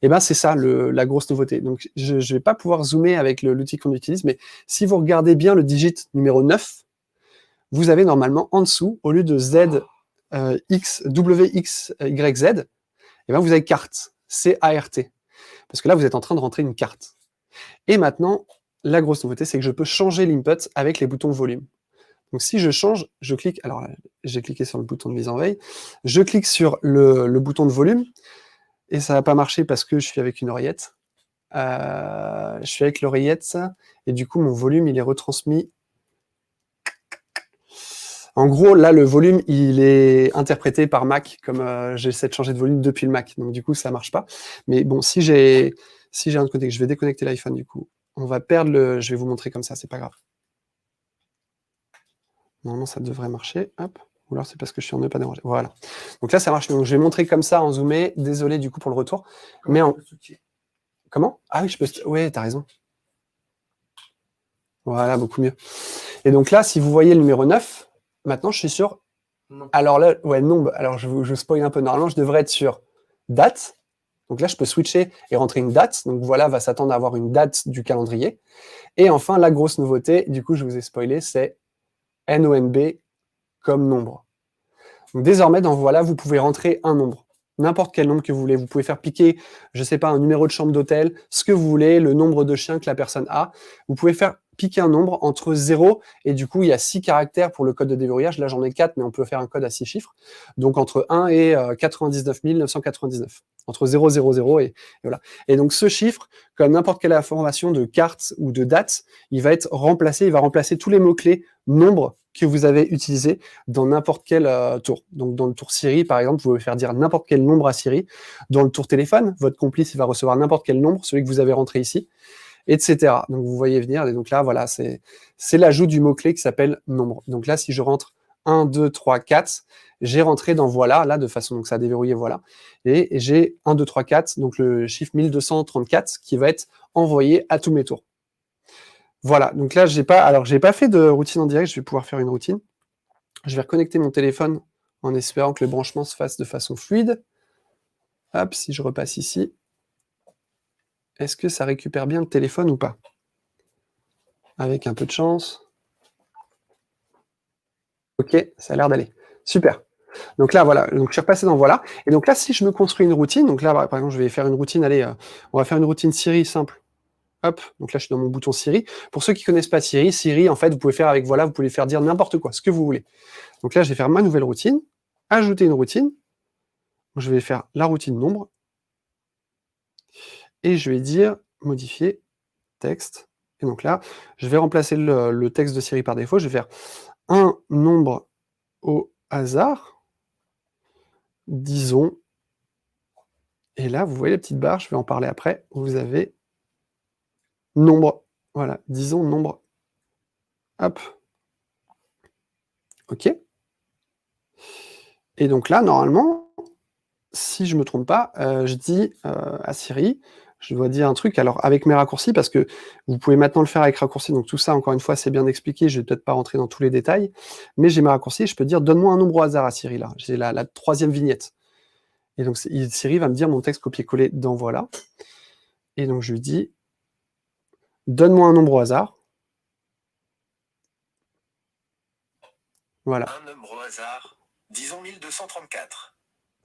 Et ben c'est ça la grosse nouveauté. Donc je vais pas pouvoir zoomer avec l'outil qu'on utilise, mais si vous regardez bien le digit numéro 9, vous avez normalement en dessous, au lieu de Z, X, W, X, Y, Z, et ben vous avez carte, C-A-R-T. Parce que là, vous êtes en train de rentrer une carte. Et maintenant, la grosse nouveauté, c'est que je peux changer l'input avec les boutons volume. Donc si je change, je clique, alors j'ai cliqué sur le bouton de mise en veille, je clique sur le bouton de volume, et ça va pas marcher parce que je suis avec une oreillette. Je suis avec l'oreillette, et du coup, mon volume, il est retransmis. En gros, là, le volume, il est interprété par Mac, comme j'essaie de changer de volume depuis le Mac. Donc, du coup, ça marche pas. Mais bon, si j'ai un côté que je vais déconnecter l'iPhone, du coup, on va perdre je vais vous montrer comme ça, c'est pas grave. Normalement, ça devrait marcher. Hop. Ou alors, c'est parce que je suis en ne pas déranger. Voilà. Donc là, ça marche. Donc, je vais montrer comme ça en zoomé. Désolé, du coup, pour le retour. Mais Comment? Ah oui, je peux. Oui, t'as raison. Voilà, beaucoup mieux. Et donc là, si vous voyez le numéro 9, maintenant, je suis sur. Non. Alors là, ouais, nombre. Alors, je spoil un peu. Normalement, je devrais être sur date. Donc là, je peux switcher et rentrer une date. Donc voilà, va s'attendre à avoir une date du calendrier. Et enfin, la grosse nouveauté, du coup, je vous ai spoilé, c'est NOMB comme nombre. Donc désormais, dans voilà, vous pouvez rentrer un nombre. N'importe quel nombre que vous voulez. Vous pouvez faire piquer, je sais pas, un numéro de chambre d'hôtel, ce que vous voulez, le nombre de chiens que la personne a. Vous pouvez faire piquer un nombre entre 0 et du coup, il y a 6 caractères pour le code de déverrouillage. Là, j'en ai 4, mais on peut faire un code à 6 chiffres. Donc, entre 1 et 99 999. Entre 0, 0, 0 et voilà. Et donc, ce chiffre, comme n'importe quelle information de carte ou de date, il va remplacer tous les mots-clés nombre que vous avez utilisés dans n'importe quel tour. Donc, dans le tour Siri, par exemple, vous pouvez faire dire n'importe quel nombre à Siri. Dans le tour téléphone, votre complice, il va recevoir n'importe quel nombre, celui que vous avez rentré ici, etc. Donc, vous voyez venir. Et donc là, voilà, c'est l'ajout du mot-clé qui s'appelle nombre. Donc là, si je rentre 1, 2, 3, 4, j'ai rentré dans voilà, là, de façon, donc ça a déverrouillé voilà. Et j'ai 1, 2, 3, 4, donc le chiffre 1234 qui va être envoyé à tous mes tours. Voilà, donc là, j'ai pas fait de routine en direct, je vais pouvoir faire une routine. Je vais reconnecter mon téléphone en espérant que le branchement se fasse de façon fluide. Hop, si je repasse ici, est-ce que ça récupère bien le téléphone ou pas? Avec un peu de chance. Ok, ça a l'air d'aller. Super. Donc là, voilà, donc je suis repassé dans voilà. Et donc là, si je me construis une routine, donc là, par exemple, je vais faire une routine, allez, on va faire une routine Siri simple. Hop, donc là, je suis dans mon bouton Siri. Pour ceux qui ne connaissent pas Siri, en fait, vous pouvez faire avec voilà, vous pouvez faire dire n'importe quoi, ce que vous voulez. Donc là, je vais faire ma nouvelle routine, ajouter une routine. Je vais faire la routine nombre. Et je vais dire modifier texte. Et donc là, je vais remplacer le texte de Siri par défaut. Je vais faire un nombre au hasard, disons. Et là, vous voyez la petite barre, je vais en parler après. Vous avez nombre. Voilà, disons nombre. Hop. OK. Et donc là, normalement, si je ne me trompe pas, je dis à Siri, je dois dire un truc, alors avec mes raccourcis, parce que vous pouvez maintenant le faire avec raccourcis, donc tout ça, encore une fois, c'est bien expliqué, je ne vais peut-être pas rentrer dans tous les détails, mais j'ai mes raccourcis, je peux dire donne-moi un nombre au hasard à Siri, là, j'ai la troisième vignette. Et donc Siri va me dire mon texte copier-coller dans voilà. Et donc je lui dis donne-moi un nombre au hasard. Voilà. Un nombre au hasard, disons 1234.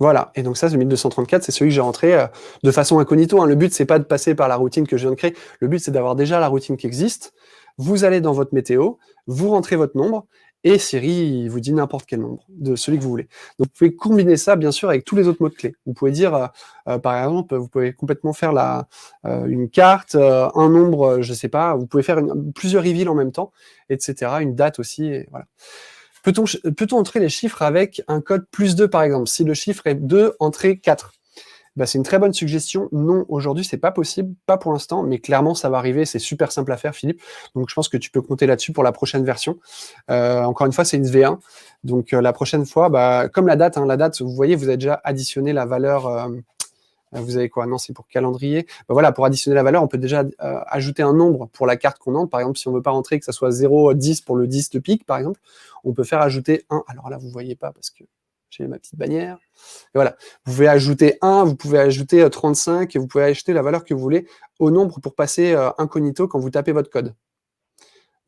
Voilà, et donc ça, ce 1234, c'est celui que j'ai rentré de façon incognito. Hein. Le but, c'est pas de passer par la routine que je viens de créer. Le but, c'est d'avoir déjà la routine qui existe. Vous allez dans votre météo, vous rentrez votre nombre, et Siri il vous dit n'importe quel nombre, de celui que vous voulez. Donc vous pouvez combiner ça, bien sûr, avec tous les autres mots-clés. Vous pouvez dire, par exemple, vous pouvez complètement faire une carte, un nombre, je sais pas, vous pouvez faire plusieurs reveals en même temps, etc. Une date aussi, et voilà. Peut-on entrer les chiffres avec un code +2 par exemple? Si le chiffre est 2, entrez 4. Bah, c'est une très bonne suggestion. Non, aujourd'hui, c'est pas possible, pas pour l'instant, mais clairement, ça va arriver. C'est super simple à faire, Philippe. Donc, je pense que tu peux compter là-dessus pour la prochaine version. Encore une fois, c'est une V1. Donc, la prochaine fois, bah, comme la date, vous voyez, vous avez déjà additionné la valeur. Vous avez quoi? Non, c'est pour calendrier. Bah, voilà, pour additionner la valeur, on peut déjà ajouter un nombre pour la carte qu'on entre. Par exemple, si on veut pas rentrer que ça soit 0, 10 pour le 10 de pique, par exemple, on peut faire ajouter 1. Alors là, vous voyez pas parce que j'ai ma petite bannière. Et voilà, vous pouvez ajouter 1, vous pouvez ajouter 35, et vous pouvez ajouter la valeur que vous voulez au nombre pour passer incognito quand vous tapez votre code.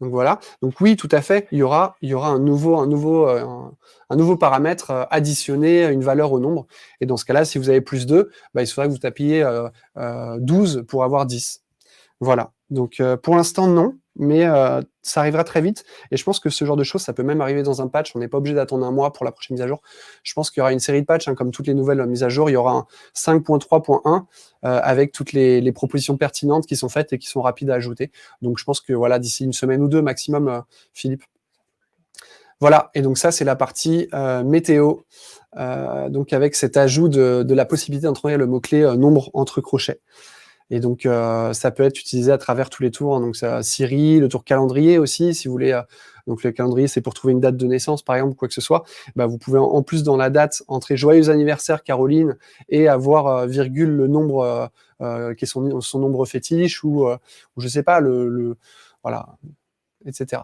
Donc voilà, donc oui, tout à fait, il y aura un nouveau paramètre additionné, une valeur au nombre. Et dans ce cas-là, si vous avez +2, bah, il faudra que vous tapiez 12 pour avoir 10. Voilà, donc pour l'instant, non, mais ça arrivera très vite. Et je pense que ce genre de choses, ça peut même arriver dans un patch. On n'est pas obligé d'attendre un mois pour la prochaine mise à jour. Je pense qu'il y aura une série de patchs, hein, comme toutes les nouvelles mises à jour. Il y aura un 5.3.1 avec toutes les propositions pertinentes qui sont faites et qui sont rapides à ajouter. Donc je pense que voilà, d'ici une semaine ou deux maximum, Philippe. Voilà, et donc ça, c'est la partie météo. Donc avec cet ajout de la possibilité d'introduire le mot-clé nombre entre crochets. Et donc, ça peut être utilisé à travers tous les tours. Hein, donc, ça, Siri, le tour calendrier aussi, si vous voulez. Donc, le calendrier, c'est pour trouver une date de naissance, par exemple, ou quoi que ce soit. Bah, vous pouvez, en plus, dans la date, entrer joyeux anniversaire, Caroline, et avoir virgule le nombre qui est son nombre fétiche, ou je sais pas, voilà, etc.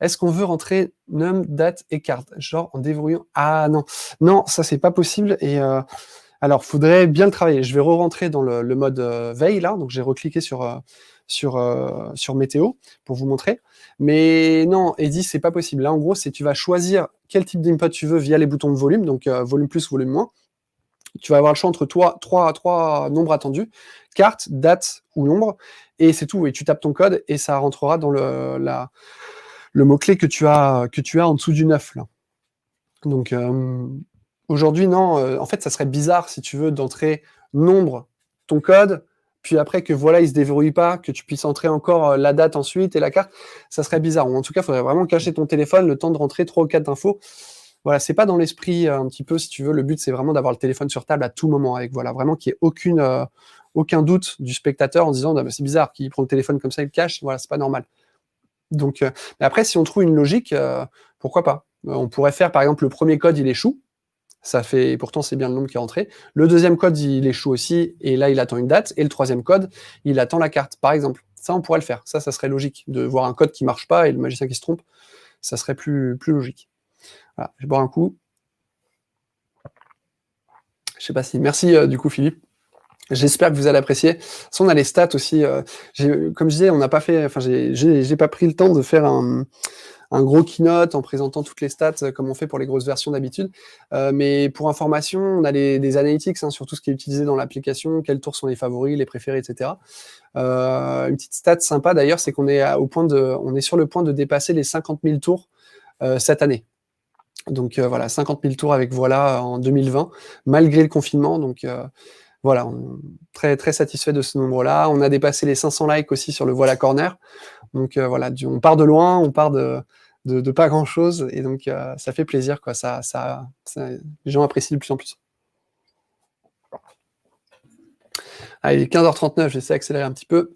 Est-ce qu'on veut rentrer num, date et carte? Genre en déverrouillant. Ah non, non, ça, c'est pas possible. Et. Alors, faudrait bien le travailler. Je vais re-rentrer dans le mode veille, là. Donc, j'ai recliqué sur météo pour vous montrer. Mais non, Eddy, c'est pas possible. Là, en gros, c'est tu vas choisir quel type d'input tu veux via les boutons de volume, donc volume plus, volume moins. Tu vas avoir le choix entre trois nombres attendus, carte, date ou nombre, et c'est tout. Et tu tapes ton code et ça rentrera dans le mot-clé que tu as en dessous du 9, là. Donc, aujourd'hui, non. En fait, ça serait bizarre, si tu veux, d'entrer nombre, ton code, puis après que voilà, il se déverrouille pas, que tu puisses entrer encore la date ensuite et la carte. Ça serait bizarre. Ou en tout cas, il faudrait vraiment cacher ton téléphone le temps de rentrer 3 ou 4 infos. Voilà, c'est pas dans l'esprit un petit peu, si tu veux. Le but, c'est vraiment d'avoir le téléphone sur table à tout moment, avec voilà, vraiment qu'il n'y ait aucun doute du spectateur en disant bah, c'est bizarre qu'il prend le téléphone comme ça, il le cache. Voilà, c'est pas normal. Donc, mais après, si on trouve une logique, pourquoi pas? On pourrait faire, par exemple, le premier code, il échoue. Ça fait, pourtant, c'est bien le nombre qui est rentré. Le deuxième code, il échoue aussi, et là, il attend une date. Et le troisième code, il attend la carte, par exemple. Ça, on pourrait le faire. Ça serait logique. De voir un code qui marche pas et le magicien qui se trompe, ça serait plus logique. Voilà, je vais boire un coup. Je sais pas si. Merci, du coup, Philippe. J'espère que vous allez apprécier. On a les stats aussi. Comme je disais, on n'a pas fait. Enfin, j'ai pas pris le temps de faire un gros keynote en présentant toutes les stats comme on fait pour les grosses versions d'habitude. Mais pour information, on a des analytics sur tout ce qui est utilisé dans l'application, quels tours sont les favoris, les préférés, etc. Une petite stat sympa d'ailleurs, c'est qu'on est on est sur le point de dépasser les 50 000 tours cette année. Donc voilà, 50 000 tours avec Voilà en 2020, malgré le confinement. Donc voilà, on est très, très satisfait de ce nombre-là. On a dépassé les 500 likes aussi sur le Voilà Corner. Donc voilà, on part de loin, on part de pas grand-chose. Et donc ça fait plaisir, quoi. Les gens apprécient de plus en plus. Allez, 15h39, j'essaie d'accélérer un petit peu.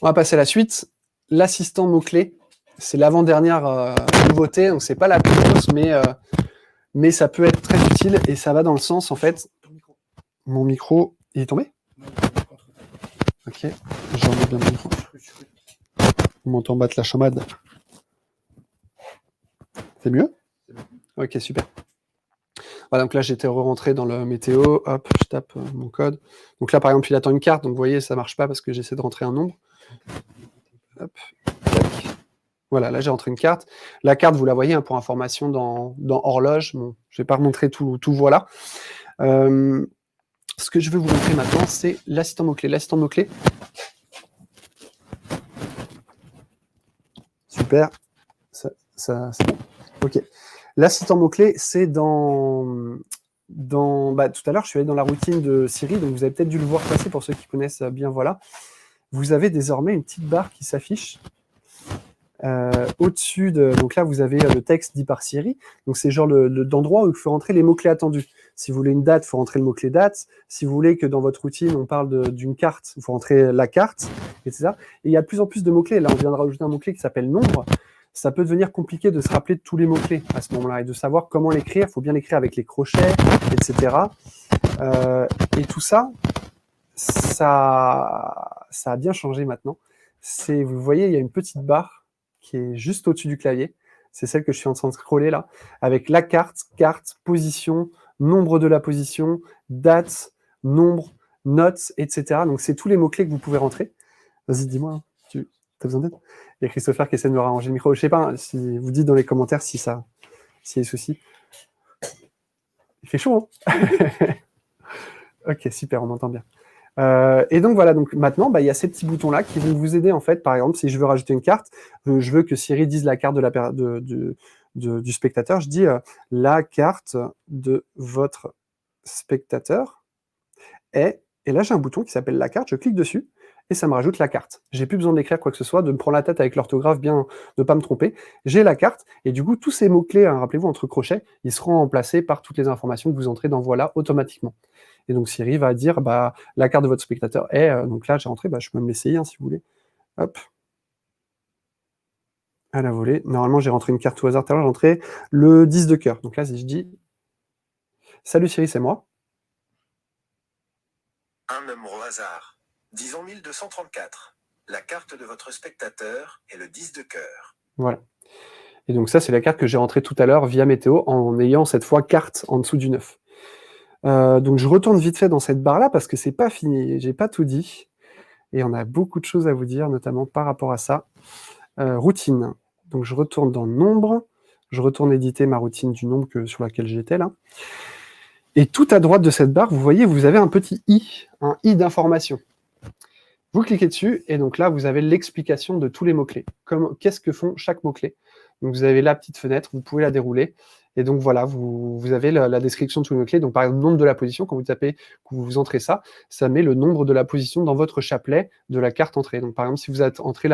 On va passer à la suite. L'assistant mot-clé, c'est l'avant-dernière nouveauté. Donc c'est pas la plus grosse, mais ça peut être très utile. Et ça va dans le sens, en fait... Mon micro, il est tombé? Ok, je remets bien mon micro. On m'entend battre la chamade. C'est mieux? Ok, super. Voilà, donc là, j'étais rentré dans le météo. Hop, je tape mon code. Donc là, par exemple, il attend une carte. Donc vous voyez, ça marche pas parce que j'essaie de rentrer un nombre. Hop, tac. Voilà, là j'ai rentré une carte. La carte, vous la voyez, hein, pour information dans horloge. Bon, je vais pas remontrer tout voilà. Ce que je veux vous montrer maintenant, c'est l'assistant mot-clé. L'assistant mot-clé. Super. Ça c'est bon. Ok. L'assistant mot-clé, c'est dans tout à l'heure, je suis allé dans la routine de Siri, donc vous avez peut-être dû le voir passer pour ceux qui connaissent bien, voilà. Vous avez désormais une petite barre qui s'affiche au-dessus de... Donc là, vous avez le texte dit par Siri. Donc c'est genre d'endroit où il faut rentrer les mots-clés attendus. Si vous voulez une date, il faut rentrer le mot-clé date. Si vous voulez que dans votre routine, on parle d'une carte, il faut rentrer la carte, etc. Et il y a de plus en plus de mots-clés. Là, on vient de rajouter un mot-clé qui s'appelle nombre. Ça peut devenir compliqué de se rappeler de tous les mots-clés à ce moment-là et de savoir comment l'écrire. Il faut bien l'écrire avec les crochets, etc. Et tout ça, ça a bien changé maintenant. Vous voyez, il y a une petite barre qui est juste au-dessus du clavier. C'est celle que je suis en train de scroller là, avec la carte, position, nombre de la position, date, nombre, notes, etc. Donc c'est tous les mots-clés que vous pouvez rentrer. Vas-y, dis-moi, tu as besoin d'aide? Il y a Christopher qui essaie de me rarranger le micro. Je sais pas, si vous dites dans les commentaires s'il y a des soucis. Il fait chaud, hein? Ok, super, on m'entend bien. Et donc voilà, donc maintenant, il y a ces petits boutons-là qui vont vous aider en fait. Par exemple, si je veux rajouter une carte, je veux que Siri dise la carte du spectateur, je dis la carte de votre spectateur est, et là j'ai un bouton qui s'appelle la carte, je clique dessus et ça me rajoute la carte. J'ai plus besoin d'écrire quoi que ce soit, de me prendre la tête avec l'orthographe, bien de pas me tromper. J'ai la carte et du coup tous ces mots-clés, hein, rappelez-vous entre crochets, ils seront remplacés par toutes les informations que vous entrez dans Voilà automatiquement. Et donc Siri va dire la carte de votre spectateur est, donc là j'ai rentré, je peux même l'essayer si vous voulez. Hop. À la volée. Normalement j'ai rentré une carte au hasard, tout à l'heure j'ai rentré le 10 de cœur. Donc là si je dis salut Siri, c'est moi. Un numéro au hasard. Disons 1234. La carte de votre spectateur est le 10 de cœur. Voilà. Et donc ça c'est la carte que j'ai rentrée tout à l'heure via météo en ayant cette fois carte en dessous du 9. Donc je retourne vite fait dans cette barre-là parce que c'est pas fini, j'ai pas tout dit. Et on a beaucoup de choses à vous dire, notamment par rapport à ça. Routine. Donc je retourne dans nombre, je retourne éditer ma routine du nombre sur laquelle j'étais là. Et tout à droite de cette barre, vous voyez, vous avez un petit i, un i d'information. Vous cliquez dessus, et donc là, vous avez l'explication de tous les mots-clés. Qu'est-ce que font chaque mot-clé. Donc vous avez la petite fenêtre, vous pouvez la dérouler. Et donc voilà, vous avez la description de tous les mots-clés. Donc par exemple, nombre de la position, quand vous tapez, que vous entrez ça met le nombre de la position dans votre chapelet de la carte entrée. Donc par exemple, si vous êtes entré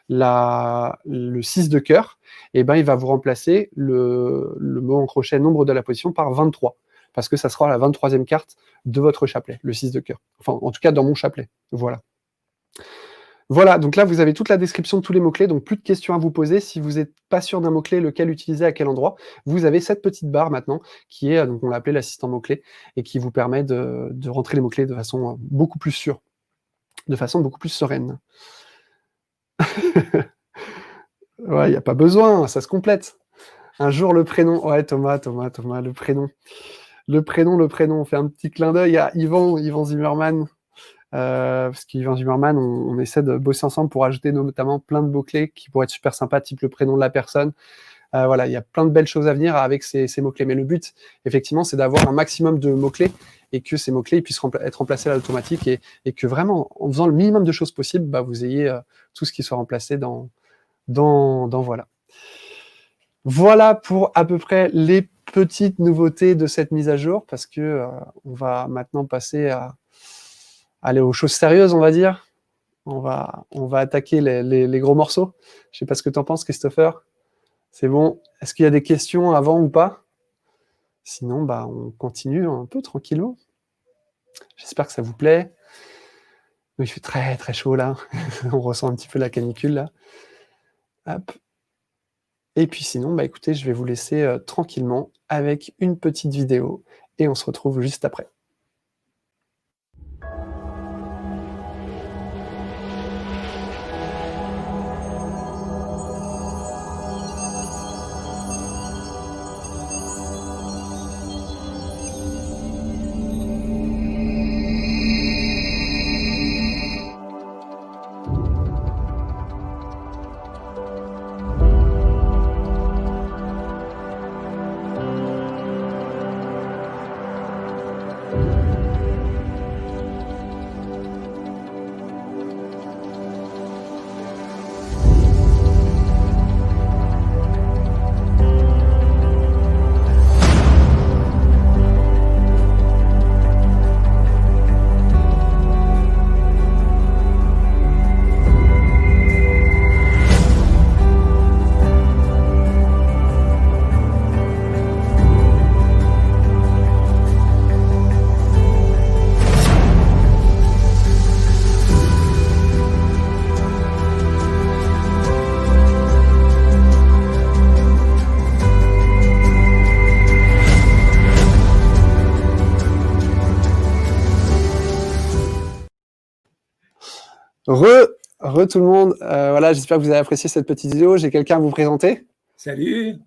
le 6 de cœur, il va vous remplacer le mot en crochet nombre de la position par 23. Parce que ça sera la 23e carte de votre chapelet, le 6 de cœur. Enfin, en tout cas, dans mon chapelet. Voilà. Voilà, donc là, vous avez toute la description de tous les mots-clés, donc plus de questions à vous poser. Si vous n'êtes pas sûr d'un mot-clé, lequel utiliser, à quel endroit, vous avez cette petite barre maintenant, qui est, donc on l'a appelé l'assistant mot-clé, et qui vous permet de rentrer les mots-clés de façon beaucoup plus sûre, de façon beaucoup plus sereine. Ouais, il n'y a pas besoin, ça se complète. Un jour, le prénom... Ouais, Thomas, le prénom. Le prénom, on fait un petit clin d'œil à Yvan Zimmerman. Parce qu'Yvan Zimmerman, on essaie de bosser ensemble pour ajouter notamment plein de mots-clés qui pourraient être super sympas, type le prénom de la personne. Voilà, il y a plein de belles choses à venir avec ces mots-clés. Mais le but, effectivement, c'est d'avoir un maximum de mots-clés et que ces mots-clés puissent être remplacés à l'automatique et que vraiment, en faisant le minimum de choses possibles, vous ayez tout ce qui soit remplacé dans Voilà. Voilà pour à peu près les petites nouveautés de cette mise à jour, parce que on va maintenant passer à aller aux choses sérieuses, on va dire. On va attaquer les gros morceaux. Je sais pas ce que tu en penses, Christopher. C'est bon. Est-ce qu'il y a des questions avant ou pas? Sinon, on continue un peu tranquillement. J'espère que ça vous plaît. Il fait très très chaud là. On ressent un petit peu la canicule là. Hop. Et puis sinon, écoutez, je vais vous laisser tranquillement avec une petite vidéo et on se retrouve juste après. Re tout le monde. Voilà, j'espère que vous avez apprécié cette petite vidéo. J'ai quelqu'un à vous présenter. Salut,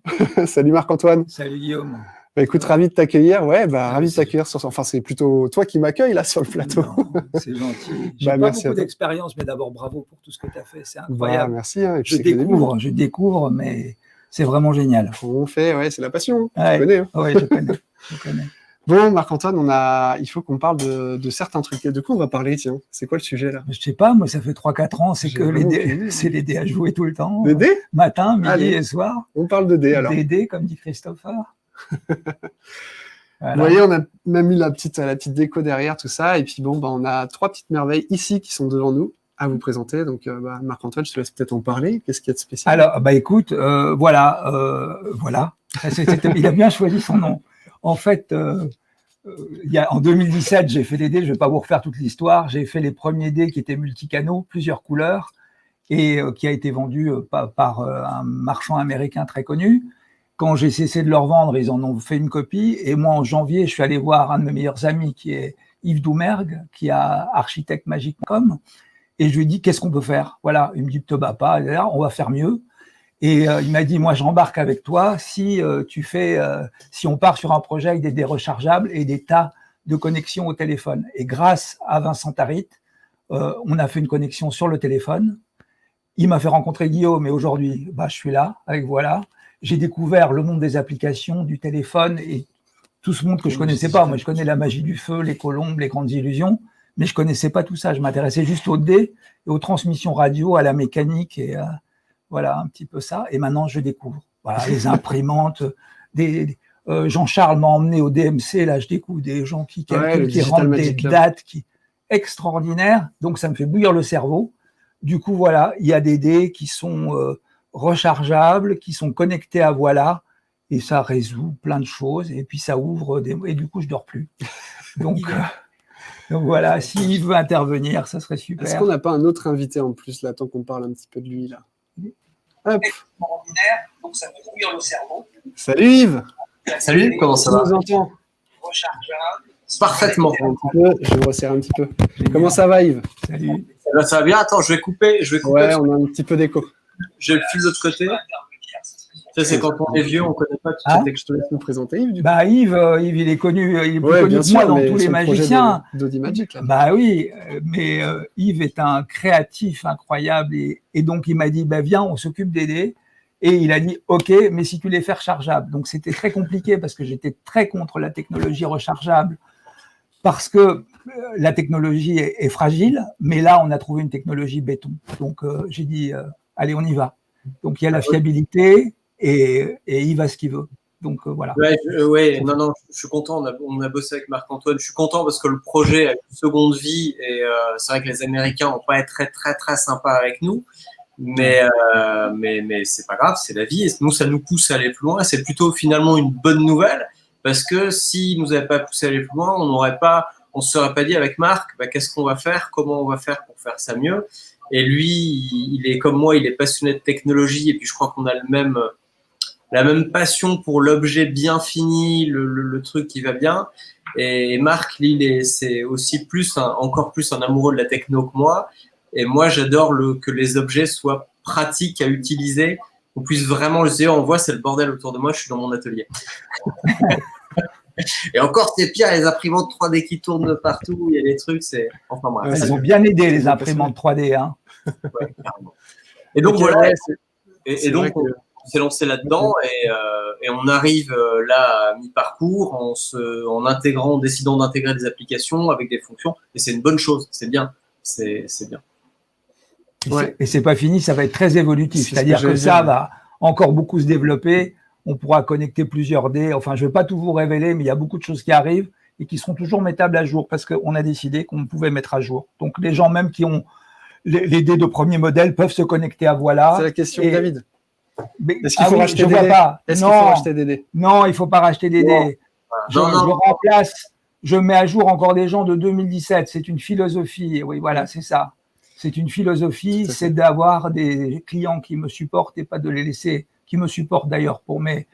Salut Marc-Antoine. salut Guillaume. Bah, écoute, ravi de t'accueillir. Ouais, bah, ravi de t'accueillir sur. Enfin, c'est plutôt toi qui m'accueille là sur le plateau. Non, c'est gentil. J'ai Bah, pas merci à beaucoup toi. d'expérience, mais d'abord bravo pour tout ce que tu as fait. C'est Bah, incroyable. merci. Hein, et puis c'est que le début. Je découvre, mais c'est vraiment génial. On fait, ouais, c'est la passion. Ouais. Tu connais. Hein. Oui, je connais. Je connais. Bon, Marc-Antoine, il faut qu'on parle de certains trucs. De quoi on va parler, tiens? C'est quoi le sujet là? Je sais pas, moi, ça fait 3-4 ans, c'est J'ai que vraiment aucune idée. c'est les dés à jouer tout le temps. De dés? Matin, midi Allez. et soir. On parle de dés alors. Des dés, comme dit Christopher. Voilà. Vous voyez, on a même mis la petite déco derrière, tout ça. Et puis bon, bah, on a 3 petites merveilles ici qui sont devant nous à vous présenter. Donc, bah, Marc-Antoine, je te laisse peut-être en parler. Qu'est-ce qu'il y a de spécial? Alors, bah écoute, voilà. Il a bien choisi son nom. En fait, en 2017, j'ai fait des dés, je ne vais pas vous refaire toute l'histoire, j'ai fait les premiers dés qui étaient multicanaux, plusieurs couleurs, et qui a été vendu par un marchand américain très connu. Quand j'ai cessé de leur vendre, ils en ont fait une copie, et moi en janvier, je suis allé voir un de mes meilleurs amis qui est Yves Doumergue, qui a architectemagique.com, et je lui ai dit, qu'est-ce qu'on peut faire? Voilà, il me dit, te bats pas, on va faire mieux. Et il m'a dit, moi, j'embarque avec toi si si on part sur un projet avec des dés rechargeables et des tas de connexions au téléphone. Et grâce à Vincent Tarit, on a fait une connexion sur le téléphone. Il m'a fait rencontrer Guillaume, et aujourd'hui, bah, je suis là avec voilà. J'ai découvert le monde des applications, du téléphone et tout ce monde que je connaissais pas. Moi, je connais la magie du feu, les colombes, les grandes illusions, mais je connaissais pas tout ça. Je m'intéressais juste aux dés et aux transmissions radio, à la mécanique et voilà, un petit peu ça. Et maintenant, je découvre. Voilà, les imprimantes. Jean-Charles m'a emmené au DMC. Là, je découvre des gens qui calculent, qui rendent des dates extraordinaires. Donc, ça me fait bouillir le cerveau. Du coup, voilà, il y a des dés qui sont rechargeables, qui sont connectés à voilà. Et ça résout plein de choses. Et puis, ça ouvre des... Et du coup, je dors plus. Donc voilà, s'il veut intervenir, ça serait super. Est-ce qu'on n'a pas un autre invité en plus, là, tant qu'on parle un petit peu de lui, là? Hop. Donc ça me bouillir le cerveau. Salut Yves. Salut, comment ça Tu va? nous entends? Parfaitement. Je vais resserrer un petit peu. Comment ça va Yves? Salut. Ça va bien. Attends, je vais couper. Ouais, on a un petit peu d'écho. Je file de l'autre côté. Ça, c'est quand on est vieux, on ne connaît pas tout Ah, ce je te laisse nous présenter Yves. Bah Yves, il est connu, il est plus connu que moi dans tous les magiciens. d'Audimagic, là. Bah oui, mais Yves est un créatif incroyable et donc il m'a dit bah viens, on s'occupe des dés. Et il a dit ok, mais si tu les fais rechargeables. Donc c'était très compliqué parce que j'étais très contre la technologie rechargeable parce que la technologie est fragile, mais là on a trouvé une technologie béton. Donc j'ai dit allez, on y va. Donc il y a la fiabilité. Et il va ce qu'il veut. Donc voilà. Ouais, non, je suis content. On a bossé avec Marc-Antoine. Je suis content parce que le projet a une seconde vie et c'est vrai que les Américains n'ont pas été très, très, très sympas avec nous. Mais c'est pas grave, c'est la vie. Et nous, ça nous pousse à aller plus loin. C'est plutôt finalement une bonne nouvelle parce que s'ils nous avaient pas poussé à aller plus loin, on se serait pas dit avec Marc, bah, qu'est-ce qu'on va faire, comment on va faire pour faire ça mieux. Et lui, il est comme moi, il est passionné de technologie et puis je crois qu'on a la même passion pour l'objet bien fini, le truc qui va bien. Et Marc, lui, c'est aussi encore plus un amoureux de la techno que moi. Et moi, j'adore que les objets soient pratiques à utiliser. On puisse vraiment le dire, on voit, c'est le bordel autour de moi, je suis dans mon atelier. Et encore, c'est pire, les imprimantes 3D qui tournent partout, il y a des trucs, c'est... Enfin bref. Elles ont bien aidé, les imprimantes 3D. Hein. Ouais, carrément. Et donc, voilà. Et donc, on s'est lancé là-dedans et on arrive là à mi-parcours en décidant d'intégrer des applications avec des fonctions. Et c'est une bonne chose, c'est bien. C'est bien. Et c'est pas fini, ça va être très évolutif. C'est-à-dire que ça va encore beaucoup se développer. On pourra connecter plusieurs dés. Enfin, je ne vais pas tout vous révéler, mais il y a beaucoup de choses qui arrivent et qui seront toujours mettables à jour parce qu'on a décidé qu'on pouvait mettre à jour. Donc, les gens même qui ont les dés de premier modèle peuvent se connecter à voilà. C'est la question de David. Est-ce qu'il faut racheter des dés? Est-ce qu'il faut racheter des dés? Non, il ne faut pas racheter des dés. Je remplace, je mets à jour encore des gens de 2017. C'est une philosophie. Oui, voilà, c'est ça. C'est une philosophie, c'est d'avoir des clients qui me supportent et pas de les laisser, qui me supportent d'ailleurs pour mes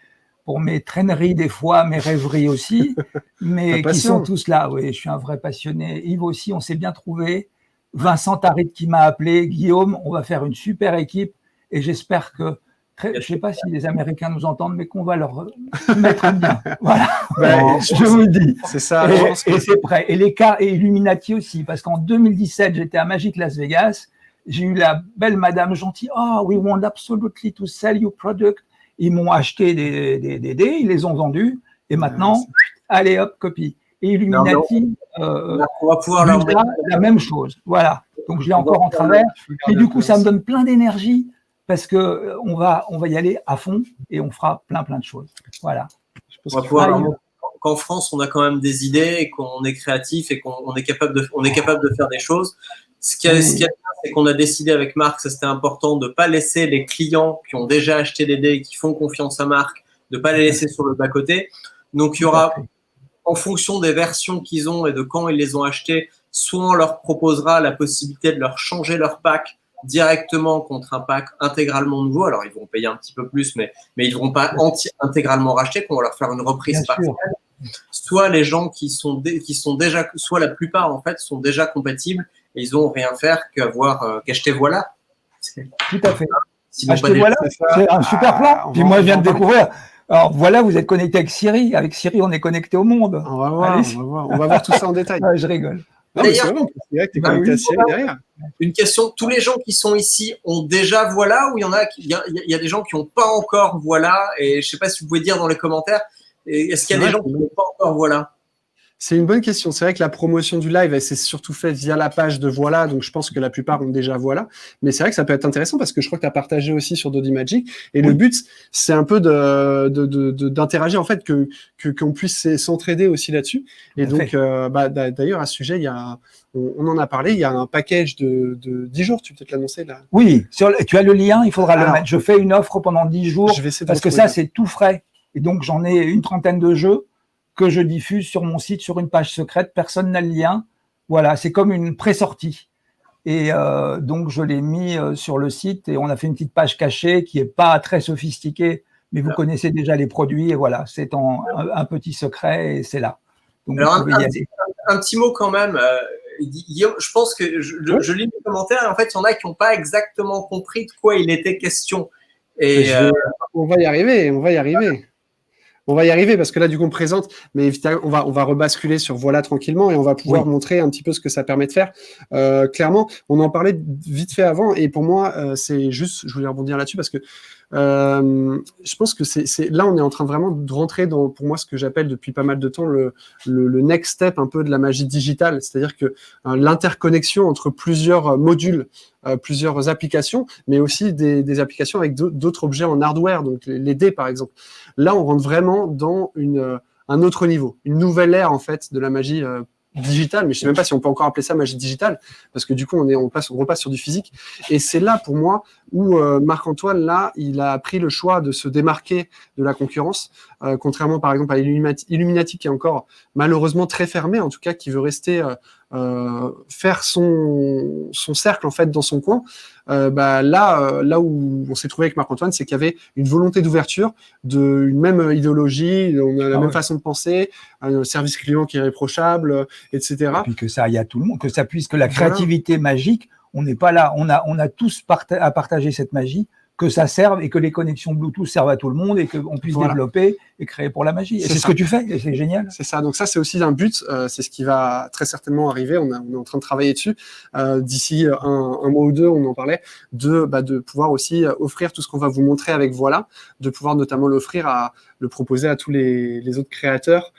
traîneries des fois, mes rêveries aussi, mais qui sont tous là. Oui, je suis un vrai passionné. Yves aussi, on s'est bien trouvé. Vincent Tarit qui m'a appelé, Guillaume, on va faire une super équipe et j'espère que, je ne sais pas si les Américains nous entendent, mais qu'on va leur mettre bien. Voilà, je vous le dis. C'est ça. Et c'est prêt. Et les cas et Illuminati aussi, parce qu'en 2017, j'étais à Magic Las Vegas, j'ai eu la belle madame gentille, oh, we want absolutely to sell your product. Ils m'ont acheté des dés, ils les ont vendus, et maintenant, allez hop, copie. Et Illuminati, on va pouvoir leur mettre la même chose. Voilà. Donc je l'ai encore en travers. Mais du coup, ça me donne plein d'énergie parce que on va y aller à fond et on fera plein de choses. Voilà. On va pouvoir leur montrer qu'en France, on a quand même des idées et qu'on est créatif et qu'on est capable de faire des choses. Ce qui est bien, c'est qu'on a décidé avec Marc, ça c'était important, de ne pas laisser les clients qui ont déjà acheté des dés et qui font confiance à Marc, de ne pas les laisser sur le bas-côté. Donc il y aura, en fonction des versions qu'ils ont et de quand ils les ont achetées, soit on leur proposera la possibilité de leur changer leur pack directement contre un pack intégralement nouveau. Alors, ils vont payer un petit peu plus, mais ils ne devront pas intégralement racheter, qu'on va leur faire une reprise partielle. Soit les gens qui sont déjà, soit la plupart, en fait, sont déjà compatibles et ils n'ont rien faire qu'acheter Voilà. Tout à fait. Acheter Voilà, c'est un super plan. Puis moi, je viens de découvrir. Alors voilà, vous êtes connecté avec Siri. Avec Siri, on est connecté au monde. On va voir, on va voir tout ça en détail. Ouais, je rigole. D'ailleurs, c'est vrai que tu es connecté à Siri derrière. Une question, tous les gens qui sont ici ont déjà Voilà ou il y a des gens qui n'ont pas encore Voilà? Et je ne sais pas si vous pouvez dire dans les commentaires, est-ce qu'il y a des gens qui n'ont pas encore Voilà? C'est une bonne question. C'est vrai que la promotion du live, elle s'est surtout faite via la page de Voilà, donc je pense que la plupart ont déjà Voilà. Mais c'est vrai que ça peut être intéressant parce que je crois que tu as partagé aussi sur Dodi Magic. Et le but, c'est un peu d'interagir, en fait, qu'on puisse s'entraider aussi là-dessus. Et donc, d'ailleurs, à ce sujet, on en a parlé, il y a un package de 10 jours, tu peux peut-être l'annoncer là. Oui, tu as le lien, il faudra le mettre. Je fais une offre pendant 10 jours parce que ça, c'est tout frais. Et donc, j'en ai une trentaine de jeux que je diffuse sur mon site, sur une page secrète. Personne n'a le lien. Voilà, c'est comme une pré-sortie. Et donc, je l'ai mis sur le site et on a fait une petite page cachée qui n'est pas très sophistiquée, mais vous connaissez déjà les produits. Et voilà, c'est un petit secret et c'est là. Donc, alors, un petit mot quand même. Guillaume, je pense que je lis les commentaires et en fait, il y en a qui n'ont pas exactement compris de quoi il était question. Et on va y arriver, On va y arriver parce que là, du coup, on présente, mais évidemment, on va rebasculer sur Voilà tranquillement et on va pouvoir montrer un petit peu ce que ça permet de faire. Clairement, on en parlait vite fait avant et pour moi, c'est juste, je voulais rebondir là-dessus parce que je pense que là, on est en train vraiment de rentrer dans, pour moi, ce que j'appelle depuis pas mal de temps le next step un peu de la magie digitale, c'est-à-dire que l'interconnexion entre plusieurs modules, plusieurs applications, mais aussi des applications avec d'autres objets en hardware, donc les dés par exemple. Là, on rentre vraiment dans un autre niveau, une nouvelle ère en fait de la magie digitale, mais je ne sais même pas si on peut encore appeler ça magie digitale, parce que du coup, on repasse sur du physique. Et c'est là, pour moi, où Marc-Antoine, là, il a pris le choix de se démarquer de la concurrence, contrairement, par exemple, à Illuminati, qui est encore malheureusement très fermé, en tout cas, qui veut rester faire son cercle, en fait, dans son coin. Là où on s'est trouvé avec Marc-Antoine, c'est qu'il y avait une volonté d'ouverture, une même idéologie, on a la même façon de penser, un service client qui est irréprochable, etc. Et puis que ça aille à tout le monde, que ça puisse, que la créativité magique, on n'est pas là, on a tous à partager cette magie, que ça serve et que les connexions Bluetooth servent à tout le monde et qu'on puisse développer et créer pour la magie. Et c'est ce que tu fais, et c'est génial. C'est ça, donc ça c'est aussi un but, c'est ce qui va très certainement arriver, on est en train de travailler dessus. D'ici un mois ou deux, on en parlait, de pouvoir aussi offrir tout ce qu'on va vous montrer avec Voilà, de pouvoir notamment le proposer à tous les autres créateurs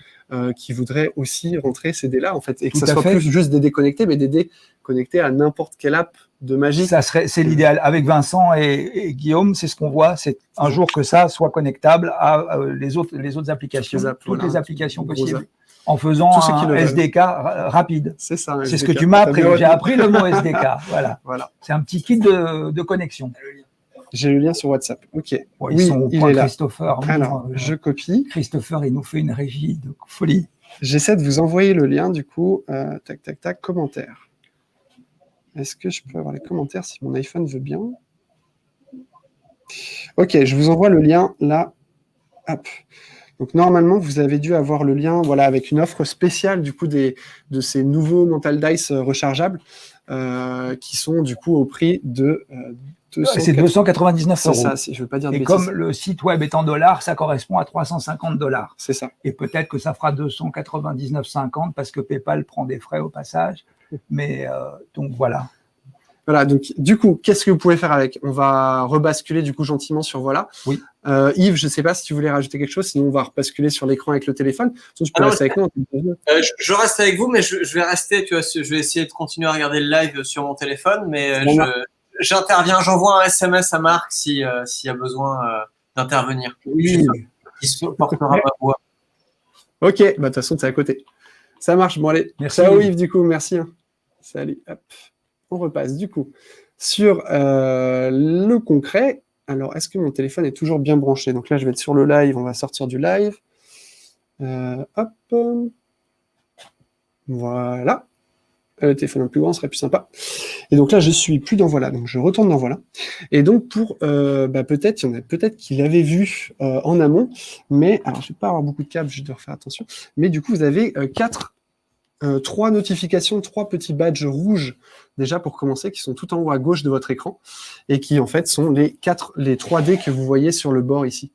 qui voudraient aussi rentrer ces dés-là, en fait, et que ça soit plus juste des dés connectés, mais des dés connectés à n'importe quelle app de magie. C'est l'idéal. Avec Vincent et Guillaume, c'est ce qu'on voit, c'est un jour que ça soit connectable à les autres applications, toutes les applications possibles, en faisant un SDK rapide. C'est ça. C'est ce que tu m'as appris. J'ai appris le mot SDK. Voilà. C'est un petit kit de connexion. J'ai le lien sur WhatsApp. Ok. Ils sont au point, Christopher. Alors, je copie. Christopher, il nous fait une régie de folie. J'essaie de vous envoyer le lien, du coup. Tac, commentaire. Est-ce que je peux avoir les commentaires si mon iPhone veut bien? Ok, je vous envoie le lien là. Hop. Donc normalement, vous avez dû avoir le lien, voilà, avec une offre spéciale du coup de ces nouveaux Mental Dice rechargeables. qui sont du coup au prix de C'est 299 C'est euros. ça, je ne veux pas dire de Et bêtises. comme le site web est en dollars, ça correspond à 350 $. C'est ça. Et peut-être que ça fera 299,50 parce que PayPal prend des frais au passage. Mais donc voilà. Voilà, donc du coup, qu'est-ce que vous pouvez faire avec? On va rebasculer du coup gentiment sur voilà. Oui. Yves, je ne sais pas si tu voulais rajouter quelque chose, sinon on va rebasculer sur l'écran avec le téléphone. Sinon, tu peux Alors, rester avec nous. Je reste avec vous, mais je vais rester, tu vois, je vais essayer de continuer à regarder le live sur mon téléphone, mais j'interviens, j'envoie un SMS à Marc s'il y a besoin d'intervenir. Oui. Il se portera ma voix. Ok, bah, de toute façon, tu es à côté. Ça marche, bon allez. Merci. Ciao Yves, du coup, merci. Hein. Salut, hop. On repasse du coup sur le concret. Alors, est-ce que mon téléphone est toujours bien branché? Donc là, je vais être sur le live, on va sortir du live. Hop. Voilà. Le téléphone un peu plus grand serait plus sympa. Et donc là, je suis plus dans Voilà. Donc je retourne dans Voilà. Et donc pour peut-être, il y en a peut-être qui l'avaient vu en amont, mais alors je vais pas avoir beaucoup de câbles, je dois faire attention. Mais du coup, vous avez trois notifications, 3 petits badges rouges déjà pour commencer, qui sont tout en haut à gauche de votre écran et qui en fait sont les 3D que vous voyez sur le bord ici.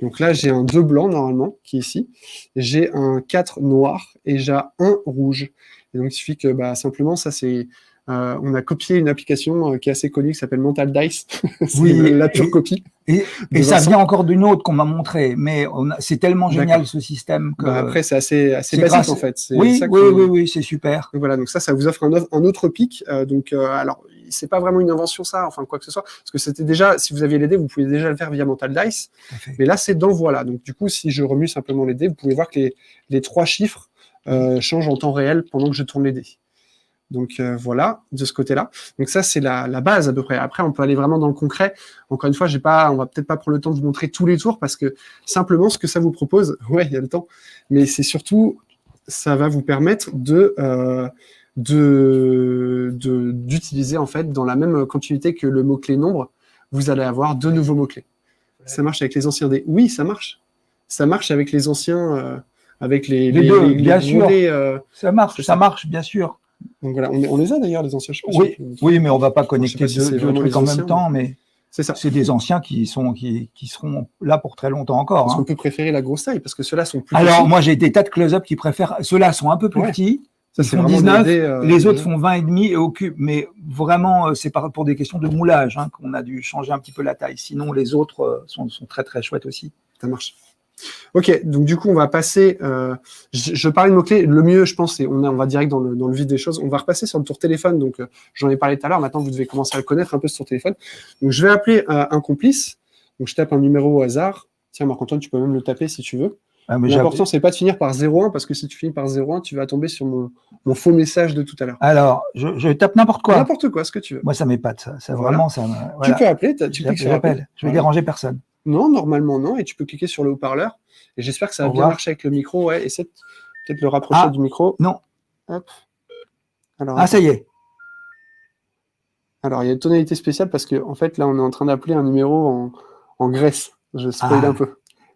Donc là, j'ai un 2 blanc normalement qui est ici, j'ai un 4 noir et j'ai un rouge. Et donc il suffit que simplement ça c'est on a copié une application qui est assez connue qui s'appelle Mental Dice. C'est Oui, la pure copie. Et ça Vincent. vient encore d'une autre qu'on m'a montré, mais c'est tellement génial ce système que. Après, c'est assez basique grâce... en fait. Oui, ça oui, c'est super. Donc, voilà, donc ça vous offre un autre pic. Alors, c'est pas vraiment une invention ça, enfin quoi que ce soit, parce que c'était déjà, si vous aviez les dés, vous pouviez déjà le faire via Mental Dice. Mais là, c'est dans Voilà. Donc du coup, si je remue simplement les dés, vous pouvez voir que les 3 chiffres changent en temps réel pendant que je tourne les dés. Donc voilà, de ce côté-là. Donc ça, c'est la base à peu près. Après, on peut aller vraiment dans le concret. Encore une fois, on va peut-être pas prendre le temps de vous montrer tous les tours parce que simplement, ce que ça vous propose, ouais, il y a le temps, mais c'est surtout, ça va vous permettre d'utiliser en fait dans la même continuité que le mot-clé nombre, vous allez avoir 2 nouveaux mots-clés. Ça marche avec les anciens dés. Oui, ça marche. Ça marche avec les anciens, avec les deux, bien sûr. Dés, ça marche, bien sûr. Donc voilà, on les a d'ailleurs, les anciens. Oui, mais on va pas connecter si deux trucs en même temps, mais c'est ça. C'est des anciens qui seront là pour très longtemps encore. Parce qu'on peut préférer la grosse taille, parce que ceux-là sont plus Alors, petits. moi, j'ai des tas de close-up qui préfèrent. Ceux-là sont un peu plus petits. Ça, ils font 19, les autres font 20 et demi et au cube. Mais vraiment, c'est pour des questions de moulage qu'on a dû changer un petit peu la taille. Sinon, les autres sont très, très chouettes aussi. Ça marche. Ok, donc du coup, on va passer. Je parlais de mots-clés. Le mieux, je pense, c'est on va direct dans le vif des choses. On va repasser sur le tour téléphone. Donc, j'en ai parlé tout à l'heure. Maintenant, vous devez commencer à le connaître un peu ce tour téléphone. Donc, je vais appeler un complice. Donc, je tape un numéro au hasard. Tiens, Marc-Antoine, tu peux même le taper si tu veux. L'important, c'est pas de finir par 01 parce que si tu finis par 01, tu vas tomber sur mon faux message de tout à l'heure. Alors, je tape n'importe quoi. N'importe quoi, ce que tu veux. Moi, ça m'épate. Ça Voilà. Vraiment, ça. Tu peux appeler. Tu cliques sur appel. Je vais déranger personne. Non, normalement non, et tu peux cliquer sur le haut-parleur. Et j'espère que ça va bien marcher avec le micro. Ouais, essaie peut-être le rapprocher du micro. Non. Hop. Alors, ça y est. Alors, il y a une tonalité spéciale parce que en fait, là, on est en train d'appeler un numéro en Grèce. Je spoil un peu.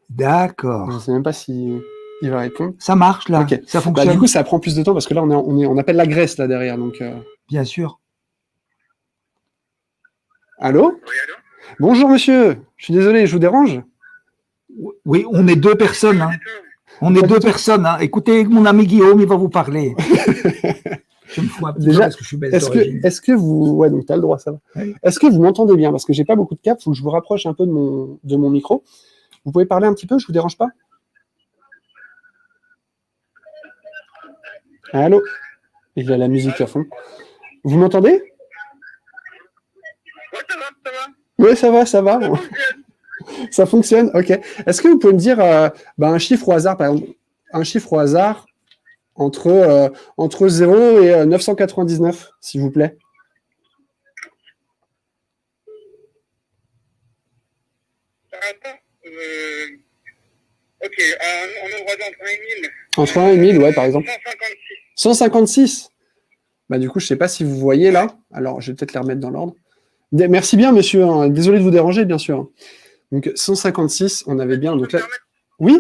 D'accord. Je ne sais même pas si il va répondre. Ça marche là. Okay. Ça fonctionne. Du coup, ça prend plus de temps parce que là, on appelle la Grèce là derrière. Donc. Bien sûr. Allô ? Oui, allô ? Bonjour monsieur, je suis désolé, je vous dérange ? Oui, on est 2 personnes. Hein. On est 2 personnes. Hein. Écoutez, mon ami Guillaume, il va vous parler. Je me fous un petit peu parce que je suis belge d'origine. Est-ce que vous... Ouais, donc tu as le droit, ça va. Oui. Est-ce que vous m'entendez bien ? Parce que j'ai pas beaucoup de câbles, il faut que je vous rapproche un peu de mon micro. Vous pouvez parler un petit peu, je vous dérange pas ? Allô ? Il y a la musique à fond. Vous m'entendez ? Ouais, ça va. Oui, ça va. Bon. Ça fonctionne, ok. Est-ce que vous pouvez me dire un chiffre au hasard, par exemple, un chiffre au hasard entre 0 et 999, s'il vous plaît? Ok, on aura entre 1 et 1000. Entre 1 et 1000, ouais, par exemple. 156. 156. Bah, du coup, je ne sais pas si vous voyez là. Alors, je vais peut-être les remettre dans l'ordre. Merci bien, monsieur. Hein. Désolé de vous déranger, bien sûr. Donc, 156, on avait bien. Donc là... Oui ?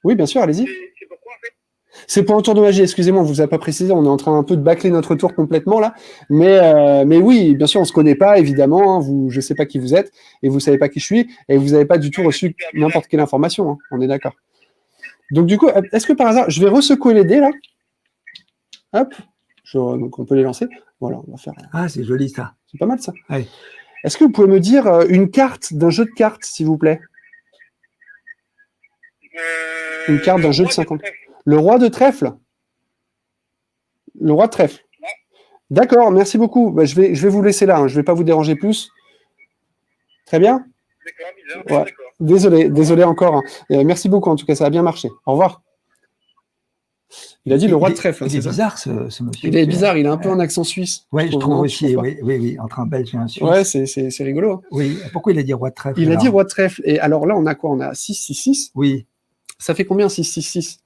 Oui, bien sûr, allez-y. C'est pourquoi, en fait ? C'est pour un tour de magie, excusez-moi, on vous a pas précisé, on est en train un peu de bâcler notre tour complètement là. Mais oui, bien sûr, on se connaît pas, évidemment. Hein, je sais pas qui vous êtes et vous savez pas qui je suis et vous n'avez pas du tout reçu n'importe quelle information. Hein, on est d'accord. Donc du coup, est-ce que par hasard, je vais resecouer les dés là. Hop, donc on peut les lancer. Voilà, on va faire. Ah, c'est joli ça. C'est pas mal ça. Ouais. Est-ce que vous pouvez me dire une carte d'un jeu de cartes, s'il vous plaît? Une carte d'un jeu de 50. Le roi de trèfle. Le roi de trèfle. D'accord, merci beaucoup. Bah, je vais vous laisser là, hein. Je ne vais pas vous déranger plus. Très bien. D'accord, bizarre. Ouais. D'accord. Désolé encore. Hein. Merci beaucoup, en tout cas, ça a bien marché. Au revoir. Il a dit le roi de trèfle. Il est ça bizarre ce monsieur. Il est bizarre, il a un peu un accent suisse. Oui, je trouve non, aussi, pas. oui, entre un belge et un suisse. Ouais, c'est rigolo. Hein. Oui, pourquoi il a dit roi de trèfle? Il a dit roi de trèfle. Et alors là, on a quoi? On a 6-6-6. Oui. Ça fait combien 6-6-6?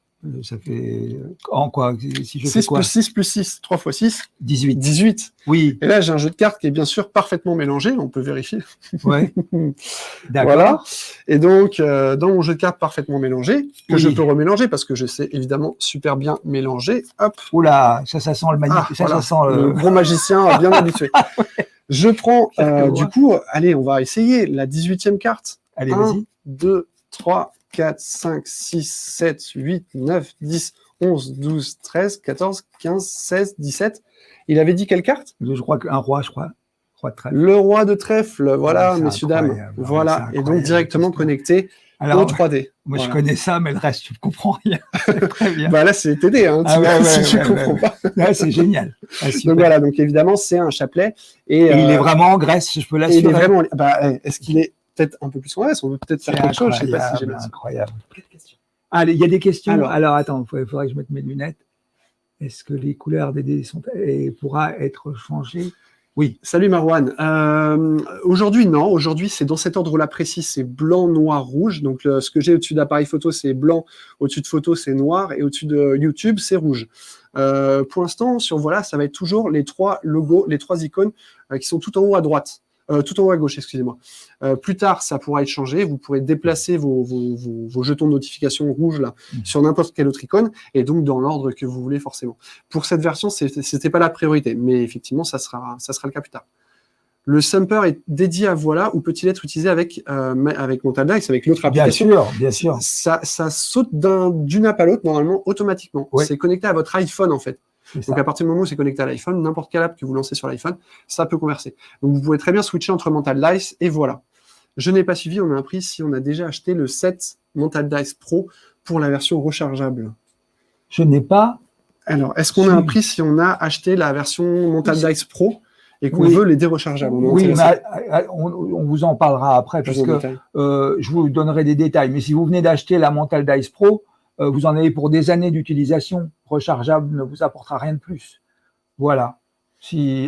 Ça fait. En quoi? Si je 6 fais quoi? plus 6 plus 6. 3 fois 6. 18. 18. Oui. Et là, j'ai un jeu de cartes qui est bien sûr parfaitement mélangé. On peut vérifier. Ouais. D'accord. Voilà. Et donc, dans mon jeu de cartes parfaitement mélangé, que Oui. je peux remélanger parce que je sais évidemment super bien mélanger. Hop. Oula, ça sent le magnifique. Ah, ça, voilà. ça sent Le gros magicien bien habitué. Je prends, Quelques du coup, allez, on va essayer la 18e carte. Allez, 1, vas-y. 2, 3, 4, 5, 6, 7, 8, 9, 10, 11, 12, 13, 14, 15, 16, 17. Il avait dit quelle carte? Je crois qu'un roi, je crois. Roi de trèfle. Le roi de trèfle, voilà, Ah, c'est messieurs, dames. incroyable. Voilà, C'est et incroyable. donc directement connecté Alors, au 3D. moi, Voilà. je connais ça, mais le reste, tu ne comprends rien. C'est très bien. Bah là, c'est TD, hein, Ah ouais, si ouais, tu ouais, comprends ouais, pas. Ouais, c'est génial. Ah, super. Donc voilà, donc évidemment, c'est un chapelet. Et, Et il est vraiment en Grèce, je peux et il l'assurer. est vraiment. Bah, est-ce qu'il est peut-être un peu plus en Grèce? On peut peut-être faire C'est quelque chose, je sais pas si j'ai incroyable, bien. incroyable. Allez, il y a des questions. Alors. Alors attends, il faudrait que je mette mes lunettes. Est-ce que les couleurs des dés pourra être changées? Oui. Salut Marwan. Aujourd'hui, non. Aujourd'hui, c'est dans cet ordre-là précis. C'est blanc, noir, rouge. Donc, ce que j'ai au-dessus d'appareil photo, c'est blanc. Au-dessus de photo, c'est noir. Et au-dessus de YouTube, c'est rouge. Pour l'instant, sur voilà, ça va être toujours les trois logos, les trois icônes qui sont tout en haut à droite. Tout en haut à gauche, excusez-moi. Plus tard, ça pourra être changé. Vous pourrez déplacer vos jetons de notification rouges là, sur n'importe quelle autre icône, et donc dans l'ordre que vous voulez forcément. Pour cette version, c'était pas la priorité, mais effectivement, ça sera le cas plus tard. Le Sumper est dédié à Voilà, ou peut-il être utilisé avec Montal Dice, avec l'autre application? Bien sûr. Ça saute d'une app à l'autre, normalement, automatiquement. Oui. C'est connecté à votre iPhone, en fait. C'est Donc ça. à partir du moment où c'est connecté à l'iPhone, n'importe quelle app que vous lancez sur l'iPhone, ça peut converser. Donc vous pouvez très bien switcher entre Montal Dice et Voilà. Je n'ai pas suivi, on a un prix si on a déjà acheté le set Montal Dice Pro pour la version rechargeable. Je n'ai pas. Alors, est-ce qu'on a un prix si on a acheté la version Montal Dice Pro et qu'on Oui. veut les dérechargeables? Oui, mais on vous en parlera après parce que je vous donnerai des détails. Mais si vous venez d'acheter la Montal Dice Pro, vous en avez pour des années d'utilisation. Rechargeable ne vous apportera rien de plus. Voilà.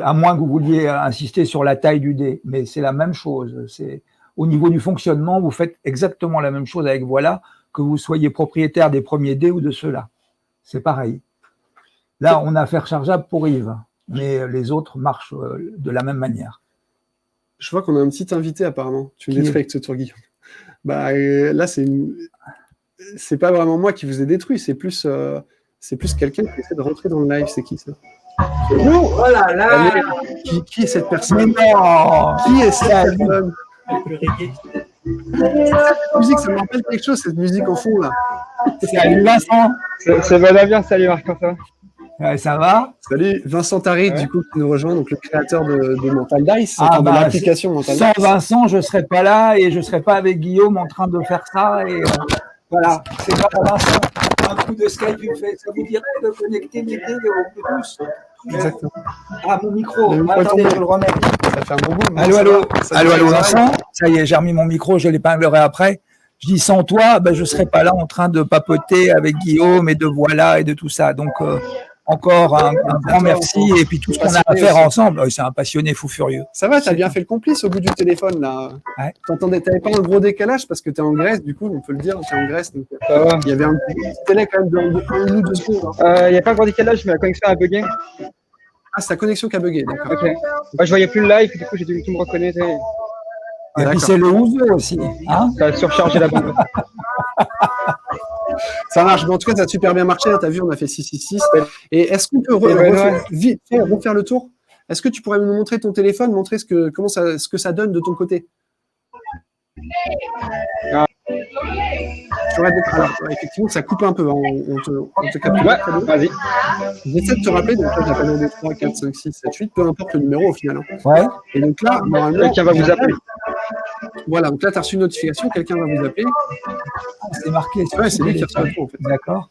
À moins que vous vouliez insister sur la taille du dé, mais c'est la même chose. Au niveau du fonctionnement, vous faites exactement la même chose avec Voilà, que vous soyez propriétaire des premiers dés ou de ceux-là. C'est pareil. Là, on a fait rechargeable pour Yves, mais les autres marchent de la même manière. Je vois qu'on a un petit invité apparemment. Tu me détruis avec ce tour, Guillaume. Bah, là, c'est pas vraiment moi qui vous ai détruit, c'est plus quelqu'un qui essaie de rentrer dans le live. C'est qui ça? Oh là là! Qui est cette personne? Mais non! Qui est cette personne? Cette musique, ça me rappelle quelque chose, cette musique en fond là. Salut Vincent! Ça va bien, salut Marc, comment ça va? Ça va? Salut, Vincent Tari, du coup, qui nous rejoint, donc le créateur de Mental Dice, Ah, de l'application Mental sans Dice. Vincent, je ne serais pas là et je ne serais pas avec Guillaume en train de faire ça. Et voilà, c'est pas Vincent. Un coup de Skype, ça vous dirait de connecter mes dés au Bluetooth? Exactement. Ah, mon micro. Le micro Attendez, tombe. je le remets. Ça fait un bon bout. Allô, allô, Vincent. Ça y est, j'ai remis mon micro, je l'épinglerai après. Je dis sans toi, je ne serais pas là en train de papoter avec Guillaume et de Voilà et de tout ça. Donc, encore un grand merci. Et puis tout ce qu'on a à faire ensemble, c'est un passionné fou furieux. Ça va, t'as bien fait le complice au bout du téléphone là. Ouais. T'avais pas un gros décalage parce que t'es en Grèce, du coup, on peut le dire, t'es en Grèce. Donc, Ça va. il y avait un petit délai quand même de 1 ou 2 secondes. Il n'y a pas encore décalage, mais la connexion a bugué. Ah, c'est ta connexion qui a bugué, d'accord. Ok. Je voyais plus le live, du coup j'ai dû tout me reconnaître. Et puis D'accord. c'est le 11 aussi. Hein, Ça a surchargé la bande. Ça marche. Mais en tout cas, ça a super bien marché. Tu as vu, on a fait 6-6-6. Et est-ce qu'on peut vite refaire le tour? Est-ce que tu pourrais nous montrer ton téléphone, montrer ce que ça donne de ton côté? Alors, effectivement, ça coupe un peu. Hein. On te capte. Ouais, vas-y. J'essaie de te rappeler. Donc là, j'appelle 1, 2, 3, 4, 5, 6, 7, 8. Peu importe le numéro au final. Hein. Ouais. Et donc là, normalement. Quelqu'un va vous appeler. Voilà, donc là, tu as reçu une notification. Quelqu'un va vous appeler. C'est marqué. Ouais, c'est lui qui reçoit tout, en fait. D'accord.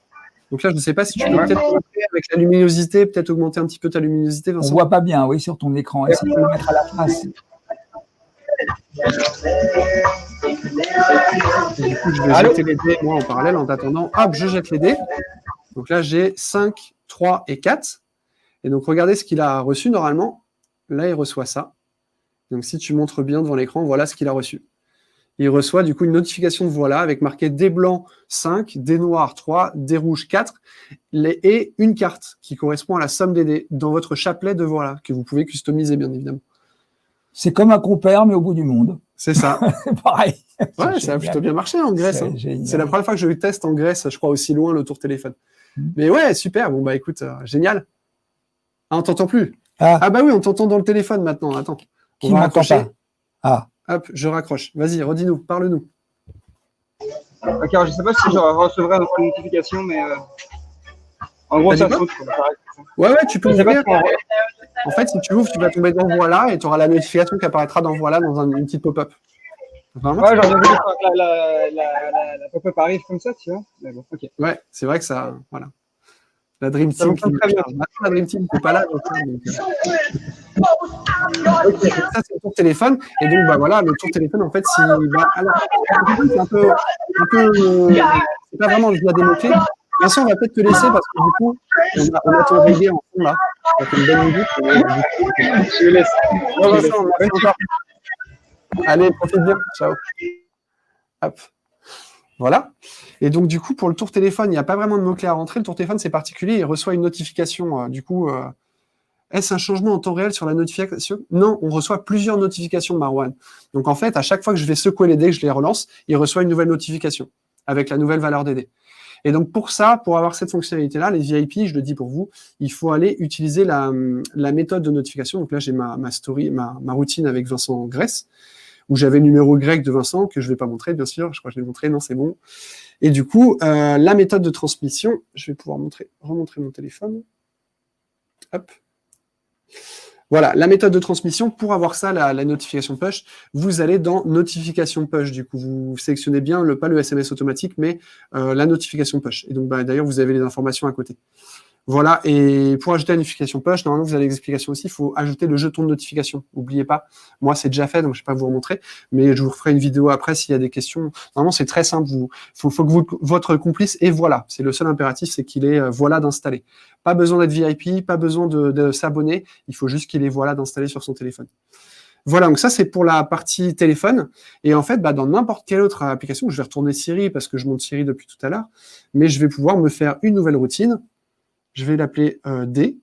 Donc là, je ne sais pas si tu peux peut-être augmenter avec la luminosité, peut-être augmenter un petit peu ta luminosité, On Vincent. voit pas bien, oui, sur ton écran. Essaye de le mettre à la face. Et du coup, je vais jeter les dés, moi, en parallèle, en t'attendant. Hop, je jette les dés. Donc là, j'ai 5, 3 et 4. Et donc, regardez ce qu'il a reçu normalement. Là, il reçoit ça. Donc, si tu montres bien devant l'écran, voilà ce qu'il a reçu. Il reçoit du coup une notification de voilà avec marqué des blancs 5, des noirs 3, des rouges 4 et une carte qui correspond à la somme des dés dans votre chapelet de voilà que vous pouvez customiser bien évidemment. C'est comme un compère mais au bout du monde. C'est ça. C'est pareil. Ouais, ça a plutôt bien marché en Grèce. Hein. C'est la première fois que je teste en Grèce, je crois aussi loin le tour téléphone. Mais ouais, super. Bon bah écoute, génial. Ah, on t'entend plus. Ah bah oui, on t'entend dans le téléphone maintenant. Attends. Qui m'entend pas? Ah. Hop, je raccroche. Vas-y, redis-nous, parle-nous. Ok, alors je sais pas si je recevrai une notification, mais en gros, ça saute. Ouais, tu peux ouvrir. En fait, si tu ouvres, tu vas tomber dans voilà et tu auras la notification qui apparaîtra dans voilà dans une petite pop-up. Ouais, genre, j'ai vu que la pop-up arrive comme ça, tu vois. Mais bon, ok. Ouais, c'est vrai que ça. Voilà. La Dream Team qui très bien. La Dream Team n'est pas là. Donc, okay, ça, c'est le tour téléphone. Et donc, bah voilà, le tour téléphone, en fait, si. Bah, alors, c'est un peu c'est pas vraiment via des mots-clés. Vincent, on va peut-être te laisser parce que du coup, on a ton reggae en fond là. Ça fait une bonne musique. Je laisse. Vincent, merci encore. Allez, profite bien. Ciao. Hop. Voilà. Et donc, du coup, pour le tour téléphone, il n'y a pas vraiment de mots-clés à rentrer. Le tour téléphone, c'est particulier. Il reçoit une notification. Est-ce un changement en temps réel sur la notification? Non, on reçoit plusieurs notifications, Marwan. Donc, en fait, à chaque fois que je vais secouer les dés, que je les relance, il reçoit une nouvelle notification avec la nouvelle valeur des dés. Et donc, pour ça, pour avoir cette fonctionnalité-là, les VIP, je le dis pour vous, il faut aller utiliser la méthode de notification. Donc là, j'ai ma routine avec Vincent Grèce, où j'avais le numéro grec de Vincent, que je ne vais pas montrer, bien sûr. Je crois que je l'ai montré. Non, c'est bon. Et du coup, la méthode de transmission, je vais pouvoir remontrer mon téléphone. Hop. Voilà, la méthode de transmission, pour avoir ça, la notification push, vous allez dans notification push. Du coup, vous sélectionnez bien, pas le SMS automatique, mais la notification push. Et donc, bah, d'ailleurs, vous avez les informations à côté. Voilà, et pour ajouter la notification push, normalement, vous avez les explications aussi, il faut ajouter le jeton de notification. N'oubliez pas, moi, c'est déjà fait, donc je ne vais pas vous remontrer, mais je vous referai une vidéo après s'il y a des questions. Normalement, c'est très simple. Faut que votre complice ait voilà. C'est le seul impératif, c'est qu'il ait voilà d'installer. Pas besoin d'être VIP, pas besoin de s'abonner, il faut juste qu'il ait voilà d'installer sur son téléphone. Voilà, donc ça, c'est pour la partie téléphone. Et en fait, bah, dans n'importe quelle autre application, je vais retourner Siri parce que je monte Siri depuis tout à l'heure, mais je vais pouvoir me faire une nouvelle routine. Je vais l'appeler D.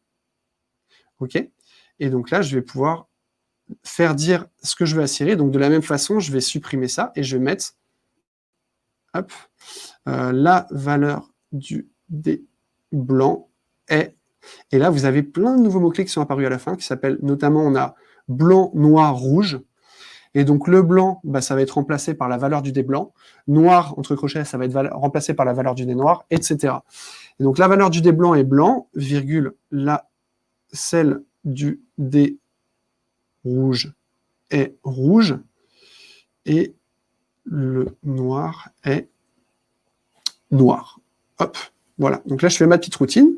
OK. Et donc là, je vais pouvoir faire dire ce que je veux à Siri. Donc de la même façon, je vais supprimer ça et je vais mettre hop, la valeur du D blanc est. Et là, vous avez plein de nouveaux mots-clés qui sont apparus à la fin, qui s'appellent notamment, on a blanc, noir, rouge. Et donc le blanc, bah, ça va être remplacé par la valeur du dé blanc. Noir, entre crochets, ça va être remplacé par la valeur du dé noir, etc. Et donc la valeur du dé blanc est blanc, virgule, celle du dé rouge est rouge, et le noir est noir. Hop, voilà. Donc là, je fais ma petite routine,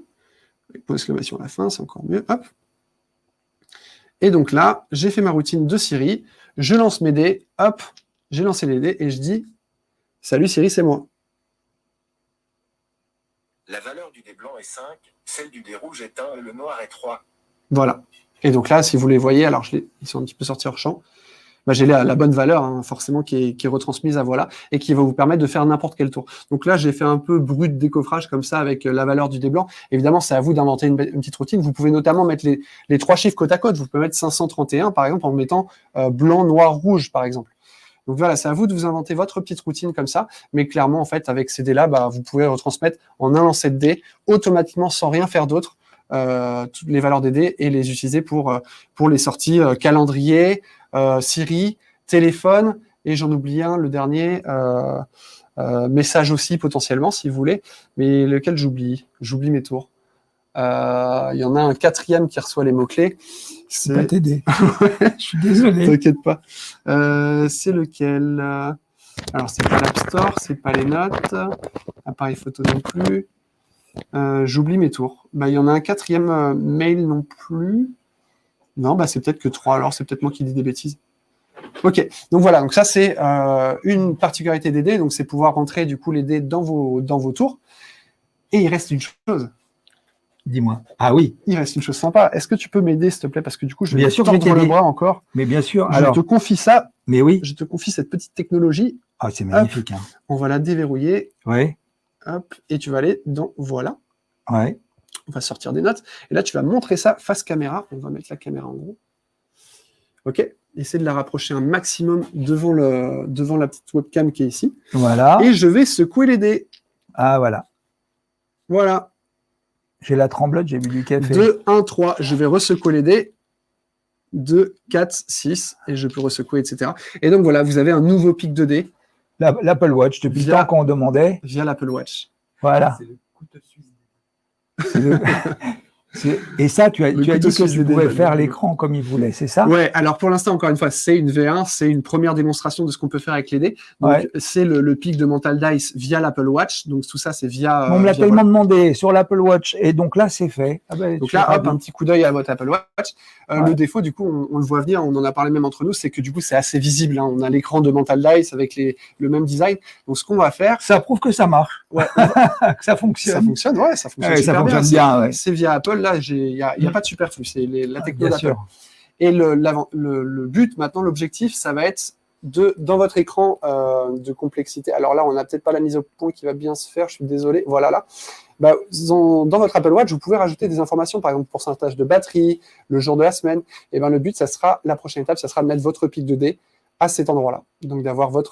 avec point d'exclamation à la fin, c'est encore mieux. Hop. Et donc là, j'ai fait ma routine de Siri, je lance mes dés, hop, j'ai lancé les dés et je dis « Salut Siri, c'est moi ». La valeur du dé blanc est 5, celle du dé rouge est 1 et le noir est 3. Voilà. Et donc là, si vous les voyez, alors ils sont un petit peu sortis hors champ, bah, j'ai la bonne valeur, hein, forcément, qui est retransmise à voilà, et qui va vous permettre de faire n'importe quel tour. Donc là, j'ai fait un peu brut décoffrage comme ça avec la valeur du dé blanc. Évidemment, c'est à vous d'inventer une petite routine. Vous pouvez notamment mettre les 3 chiffres côte à côte. Vous pouvez mettre 531, par exemple, en mettant blanc, noir, rouge, par exemple. Donc voilà, c'est à vous de vous inventer votre petite routine comme ça, mais clairement, en fait, avec ces dés-là, bah, vous pouvez retransmettre en un lancer de dés automatiquement sans rien faire d'autre toutes les valeurs des dés et les utiliser pour les sorties calendrier, Siri, téléphone, et j'en oublie un, le dernier, message aussi potentiellement si vous voulez, mais lequel j'oublie mes tours. Il y en a un quatrième qui reçoit les mots-clés. Je peux pas t'aider. Je suis désolé. T'inquiète pas. C'est lequel Alors, c'est pas l'App Store, c'est pas les notes, appareil photo non plus. J'oublie mes tours. Bah, il y en a un quatrième mail non plus. Non, bah, c'est peut-être que 3, alors c'est peut-être moi qui dis des bêtises. Ok, donc voilà, donc ça c'est une particularité des dés, donc c'est pouvoir rentrer du coup les dés dans vos tours. Et il reste une chose. Dis-moi. Ah oui. Il reste une chose sympa. Est-ce que tu peux m'aider, s'il te plaît, parce que du coup je vais Bien sûr que je vais tordre le t'aider. bras encore. Mais bien sûr. Je Alors, te confie ça. mais oui. Je te confie cette petite technologie. Ah, c'est magnifique. Hein. On va la déverrouiller. Ouais. Hop, et tu vas aller dans voilà. Ouais. On va sortir des notes. Et là, tu vas montrer ça face caméra. On va mettre la caméra en gros. Ok. Essaie de la rapprocher un maximum devant la petite webcam qui est ici. Voilà. Et je vais secouer les dés. Ah, voilà. Voilà. J'ai la tremblote, j'ai bu du café. 2, 1, 3. Je vais resecouer les dés. 2, 4, 6. Et je peux resecouer, etc. Et donc voilà, vous avez un nouveau pic de dés. L'Apple Watch, depuis le temps qu'on demandait. Via l'Apple Watch. Voilà. C'est le couteau suisse. Et ça, tu as dit que suisse tu des pouvais dés, faire l'écran comme il voulait, c'est ça? Ouais, alors pour l'instant, encore une fois, c'est une V1, c'est une première démonstration de ce qu'on peut faire avec les dés. Donc, Ouais. c'est le pic de Mental Dice via l'Apple Watch. Donc, tout ça, c'est via. On me l'a via tellement voilà. demandé sur l'Apple Watch. Et donc là, c'est fait. Ah ben, Donc tu là, feras hop, bien. un petit coup d'œil à votre Apple Watch. Ouais. Le défaut, du coup, on le voit venir, on en a parlé même entre nous, c'est que du coup, c'est assez visible. Hein. On a l'écran de Mental Dice avec le même design. Donc, ce qu'on va faire. Ça prouve que ça marche. Ouais, que ça fonctionne. ça fonctionne, ouais, ça fonctionne Ouais, ça super fonctionne bien. bien, ouais. C'est via Apple, là, il n'y a pas de superflu. C'est la techno Bien d'Apple. sûr. Et le but, maintenant, l'objectif, ça va être dans votre écran de complexité. Alors là, on n'a peut-être pas la mise au point qui va bien se faire, je suis désolé. Voilà, là. Bah, dans votre Apple Watch, vous pouvez rajouter des informations, par exemple, pourcentage de batterie, le jour de la semaine. Et ben, le but, la prochaine étape, ça sera de mettre votre pic de dés à cet endroit-là. Donc, d'avoir vos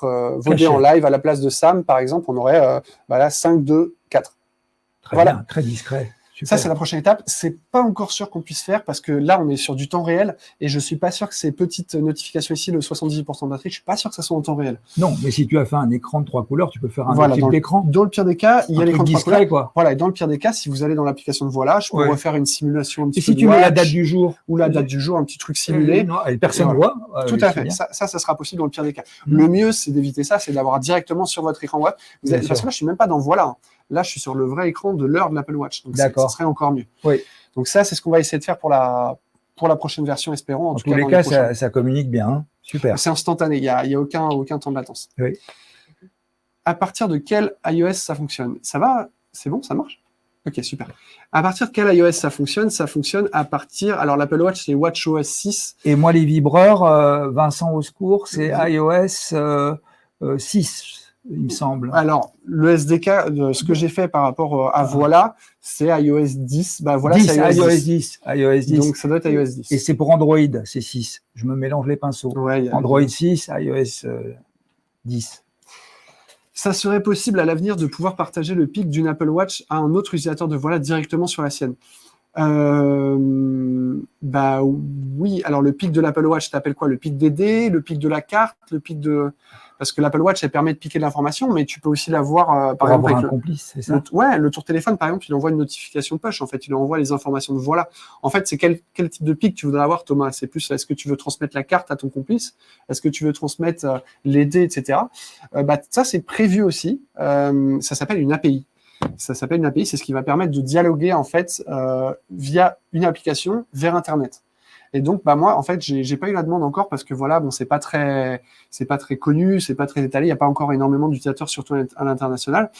dés en live à la place de Sam, par exemple, on aurait là 5, 2, 4. Très Voilà. bien, très discret. Ça, Super. c'est la prochaine étape. C'est pas encore sûr qu'on puisse faire parce que là, on est sur du temps réel et je suis pas sûr que ces petites notifications ici, le 78% de batterie, je suis pas sûr que ça soit en temps réel. Non, mais si tu as fait un écran de 3 couleurs, tu peux faire un Voilà, type dans d'écran. Dans le pire des cas, il y a Un l'écran truc de 3 couleurs. discret, quoi. Voilà, et dans le pire des cas, si vous allez dans l'application de Voilà, je peux Ouais. refaire une simulation un petit Et peu si de tu mets la watch, date du jour ou la date du jour, un petit truc simulé. Non, et personne ne Voilà. voit. Tout oui, à c'est fait. bien. Ça sera possible dans le pire des cas. Mm. Le mieux, c'est d'éviter ça, c'est d'avoir directement sur votre écran web. Bien Parce sûr. que là, je suis même pas dans Voilà. Hein. Là, je suis sur le vrai écran de l'heure de l'Apple Watch. Donc, ça D'accord. serait encore mieux. Oui. Donc, ça, c'est ce qu'on va essayer de faire pour la prochaine version, espérons. En En tout tous cas, les dans cas, prochains. ça communique bien. Hein. Super. C'est instantané. Il y a aucun temps de latence. Oui. À partir de quel iOS ça fonctionne? Ça va? C'est bon? Ça marche? Ok, super. À partir de quel iOS ça fonctionne? Ça fonctionne à partir. Alors, l'Apple Watch, c'est WatchOS 6. Et moi, les vibreurs, Vincent au secours, c'est iOS 6, il me semble. Alors, le SDK, ce que j'ai fait par rapport à Voilà, c'est iOS 10. Bah, voilà, 10, c'est iOS iOS 10. 10. iOS 10. Donc, ça doit être iOS 10. Et c'est pour Android, c'est 6. Je me mélange les pinceaux. Ouais, il y a- Android 6, iOS 10. Ça serait possible à l'avenir de pouvoir partager le pic d'une Apple Watch à un autre utilisateur de Voilà directement sur la sienne. Bah oui, alors le pic de l'Apple Watch, t'appelles quoi? Le pic des dés, le pic de la carte, le pic de... Parce que l'Apple Watch, elle permet de piquer de l'information, mais tu peux aussi l'avoir, par Pour exemple, avoir avec un complice, c'est ça? le tour téléphone, par exemple, il envoie une notification push, en fait, il envoie les informations de Voilà. En fait, c'est quel type de pic tu voudrais avoir, Thomas? C'est plus, est-ce que tu veux transmettre la carte à ton complice? Est-ce que tu veux transmettre les dés, etc. Bah, ça, c'est prévu aussi. Ça s'appelle une API. Ça s'appelle une API, c'est ce qui va permettre de dialoguer, en fait, via une application vers Internet. Et donc, bah, moi, en fait, j'ai pas eu la demande encore parce que voilà, bon, c'est pas très connu, c'est pas très étalé, il n'y a pas encore énormément d'utilisateurs, surtout à l'international.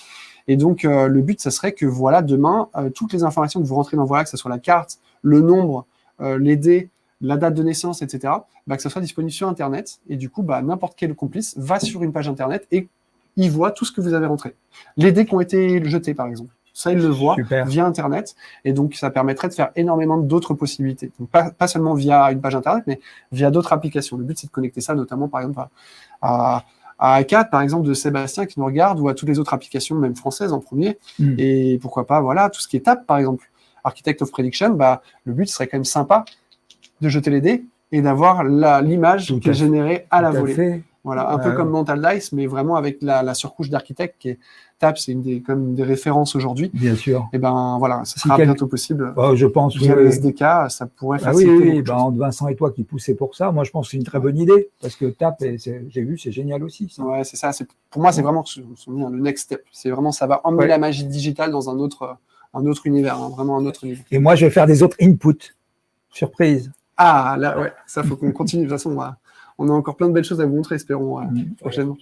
Et donc, le but, ça serait que voilà, demain, toutes les informations que vous rentrez dans Voilà, que ce soit la carte, le nombre, les dés, la date de naissance, etc., bah, que ça soit disponible sur Internet. Et du coup, bah, n'importe quel complice va sur une page Internet et il voit tout ce que vous avez rentré. Les dés qui ont été jetés, par exemple. Ça, il le voit Super. via Internet. Et donc, ça permettrait de faire énormément d'autres possibilités. Donc, pas seulement via une page Internet, mais via d'autres applications. Le but, c'est de connecter ça, notamment, par exemple, à A4, par exemple, de Sébastien qui nous regarde, ou à toutes les autres applications, même françaises en premier. Et pourquoi pas, voilà, tout ce qui est TAP, par exemple, Architect of Prediction, le but serait quand même sympa de jeter les dés et d'avoir l'image qui est générée à la volée. Voilà, un peu comme Mental Dice, mais vraiment avec la surcouche d'Architect qui est TAP, c'est comme une des références aujourd'hui. Bien sûr. Et ben voilà, ça sera bientôt possible. Je pense via le SDK, ça pourrait faciliter. Entre Vincent et toi qui poussez pour ça, moi je pense que c'est une très bonne idée parce que TAP, j'ai vu, c'est génial aussi. Ça. Ouais, c'est ça. Pour moi, c'est vraiment le next step. C'est vraiment, ça va emmener la magie digitale dans un autre univers, vraiment un autre niveau. Et moi, je vais faire des autres inputs. Surprise. Ah, là, ouais, ça, faut qu'on continue. De toute façon, on a encore plein de belles choses à vous montrer, espérons, prochainement.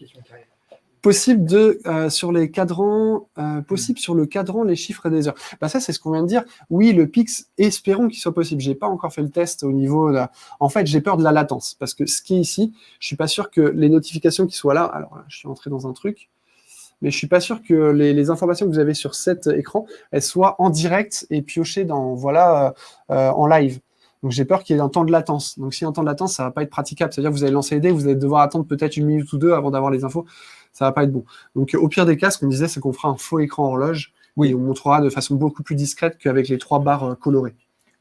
Possible sur les cadrans, possible sur le cadran, les chiffres des heures. Ça, c'est ce qu'on vient de dire. Oui, le Pix, espérons qu'il soit possible. J'ai pas encore fait le test au niveau En fait, j'ai peur de la latence, parce que ce qui est ici, je suis pas sûr que les notifications qui soient là, alors là, je suis entré dans un truc, mais je suis pas sûr que les informations que vous avez sur cet écran, elles soient en direct et piochées en live. Donc j'ai peur qu'il y ait un temps de latence. Donc s'il y a un temps de latence, ça va pas être praticable. C'est-à-dire que vous allez lancer les dés, vous allez devoir attendre peut-être 1 minute ou 2 avant d'avoir les infos. Ça va pas être bon. Donc au pire des cas, ce qu'on disait, c'est qu'on fera un faux écran horloge. Oui, on montrera de façon beaucoup plus discrète qu'avec les 3 barres colorées.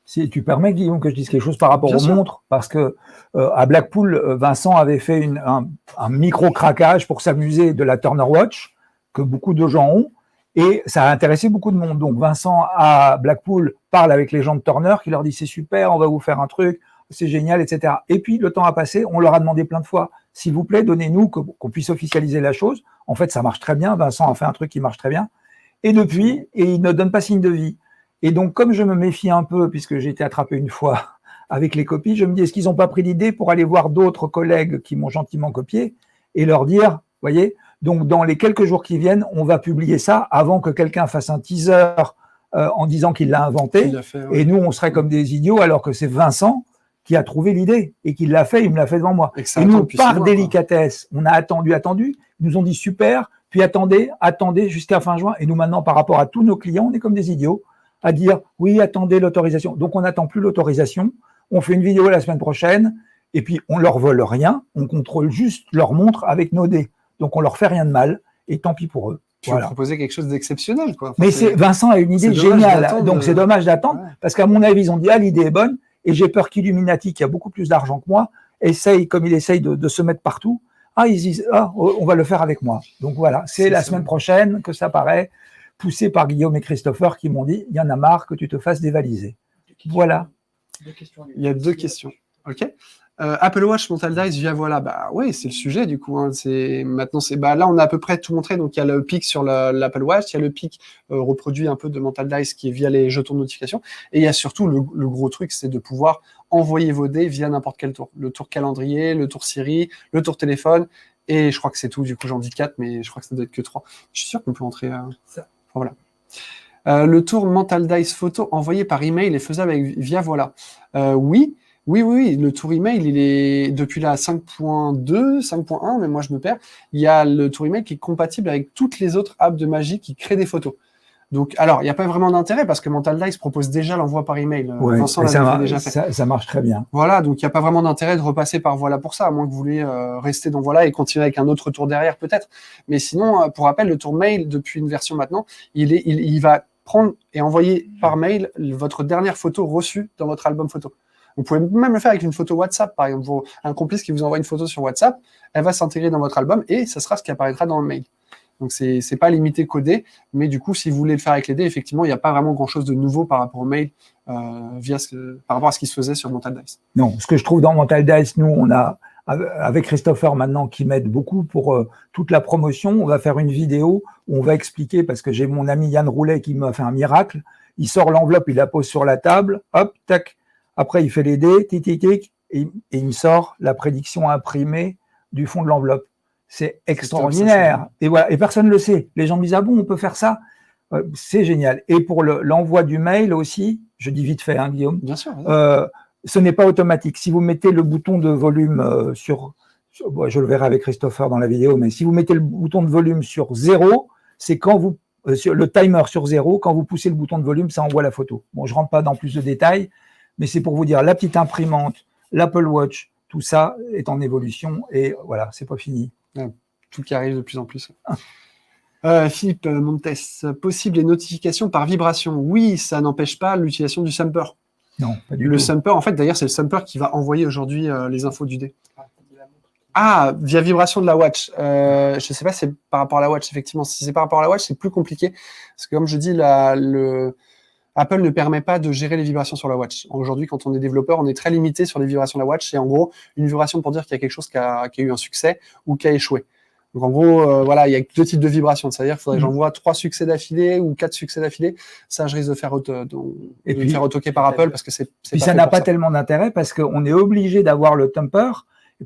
Si tu permets, Guillaume, que je dise quelque chose par rapport aux montres, parce que à Blackpool, Vincent avait fait un micro-craquage pour s'amuser de la Turner Watch, que beaucoup de gens ont, et ça a intéressé beaucoup de monde. Donc Vincent, à Blackpool, parle avec les gens de Turner, qui leur dit « c'est super, on va vous faire un truc, c'est génial, etc. » Et puis, le temps a passé, on leur a demandé plein de fois « s'il vous plaît, donnez-nous qu'on puisse officialiser la chose. » En fait, ça marche très bien, Vincent a fait un truc qui marche très bien. Et depuis, il ne donne pas signe de vie. Et donc, comme je me méfie un peu, puisque j'ai été attrapé une fois avec les copies, je me dis, est-ce qu'ils n'ont pas pris l'idée pour aller voir d'autres collègues qui m'ont gentiment copié et leur dire, voyez, donc dans les quelques jours qui viennent, on va publier ça avant que quelqu'un fasse un teaser en disant qu'il l'a inventé. Et nous, on serait comme des idiots alors que c'est Vincent qui a trouvé l'idée et qui l'a fait, il me l'a fait devant moi. Et nous, par délicatesse, on a attendu, ils nous ont dit super, puis attendez jusqu'à fin juin. Et nous, maintenant, par rapport à tous nos clients, on est comme des idiots à dire oui, attendez l'autorisation. Donc, on n'attend plus l'autorisation. On fait une vidéo la semaine prochaine et puis on leur vole rien. On contrôle juste leur montre avec nos dés. Donc, on leur fait rien de mal et tant pis pour eux. Tu veux proposer quelque chose d'exceptionnel, quoi. Mais Vincent a une idée géniale. Donc, c'est dommage d'attendre parce qu'à mon avis, ils ont dit l'idée est bonne et j'ai peur qu'Illuminati, qui a beaucoup plus d'argent que moi, essaye, comme il essaye de se mettre partout. Ils disent on va le faire avec moi. Donc, voilà, c'est la semaine prochaine que ça paraît. Poussé par Guillaume et Christopher qui m'ont dit « il y en a marre que tu te fasses dévaliser ». Voilà. Il y a 2 questions. OK. Apple Watch, Mental Dice, via voilà. Oui, c'est le sujet du coup. Maintenant, là, on a à peu près tout montré. Donc, il y a le pic sur l'Apple Watch, il y a le pic reproduit un peu de Mental Dice qui est via les jetons de notification. Et il y a surtout le gros truc, c'est de pouvoir envoyer vos dés via n'importe quel tour. Le tour calendrier, le tour Siri, le tour téléphone. Et je crois que c'est tout. Du coup, j'en dis 4, mais je crois que ça doit être que 3. Je suis sûr qu'on peut entrer... Voilà. Le tour Mental Dice photo envoyé par email est faisable via voilà. Oui. Le tour email, il est depuis la 5.2, 5.1, mais moi je me perds. Il y a le tour email qui est compatible avec toutes les autres apps de magie qui créent des photos. Donc, alors, il n'y a pas vraiment d'intérêt parce que Mental Dice propose déjà l'envoi par email. Ouais, Vincent l'avait déjà fait. Ça marche très bien. Voilà, donc il n'y a pas vraiment d'intérêt de repasser par Voilà pour ça, à moins que vous voulez rester dans Voilà et continuer avec un autre tour derrière peut-être. Mais sinon, pour rappel, le tour mail, depuis une version maintenant, il va prendre et envoyer par mail votre dernière photo reçue dans votre album photo. Vous pouvez même le faire avec une photo WhatsApp, par exemple. Un complice qui vous envoie une photo sur WhatsApp, elle va s'intégrer dans votre album et ça sera ce qui apparaîtra dans le mail. Donc, c'est pas limité codé, mais du coup, si vous voulez le faire avec les dés, effectivement, il n'y a pas vraiment grand-chose de nouveau par rapport au mail, par rapport à ce qui se faisait sur Mental Dice. Non, ce que je trouve dans Mental Dice, nous, on a, avec Christopher maintenant, qui m'aide beaucoup pour toute la promotion, on va faire une vidéo où on va expliquer, parce que j'ai mon ami Yann Roulet qui m'a fait un miracle, il sort l'enveloppe, il la pose sur la table, hop, tac, après il fait les dés, tic, tic, tic, et il me sort la prédiction imprimée du fond de l'enveloppe. C'est extraordinaire. Et voilà, et personne ne le sait. Les gens me disent, ah bon, on peut faire ça? C'est génial. Et pour l'envoi du mail aussi, je dis vite fait, hein, Guillaume. Bien sûr. Ce n'est pas automatique. Si vous mettez le bouton de volume je le verrai avec Christopher dans la vidéo, mais si vous mettez le bouton de volume sur 0, c'est quand vous, sur le timer sur 0, quand vous poussez le bouton de volume, ça envoie la photo. Bon, je rentre pas dans plus de détails, mais c'est pour vous dire, la petite imprimante, l'Apple Watch, tout ça est en évolution et voilà, c'est pas fini. Tout qui arrive de plus en plus. Philippe Montes, possible les notifications par vibration. Oui, ça n'empêche pas l'utilisation du Sumper. Non, pas du Le tout. Sumper, en fait, d'ailleurs, c'est le Sumper qui va envoyer aujourd'hui les infos du dé. Ah, via vibration de la watch. Je ne sais pas si c'est par rapport à la watch, effectivement. Si c'est par rapport à la watch, c'est plus compliqué. Parce que comme je dis, Apple ne permet pas de gérer les vibrations sur la watch. Aujourd'hui, quand on est développeur, on est très limité sur les vibrations de la watch. C'est en gros une vibration pour dire qu'il y a quelque chose qui a eu un succès ou qui a échoué. Donc en gros, voilà, il y a 2 types de vibrations. C'est-à-dire qu'il faudrait que j'envoie 3 succès d'affilée ou 4 succès d'affilée. Ça, je risque de faire retoquer par Apple parce que c'est Puis pas ça fait n'a pour pas ça. tellement d'intérêt parce qu'on est obligé d'avoir le Thumper,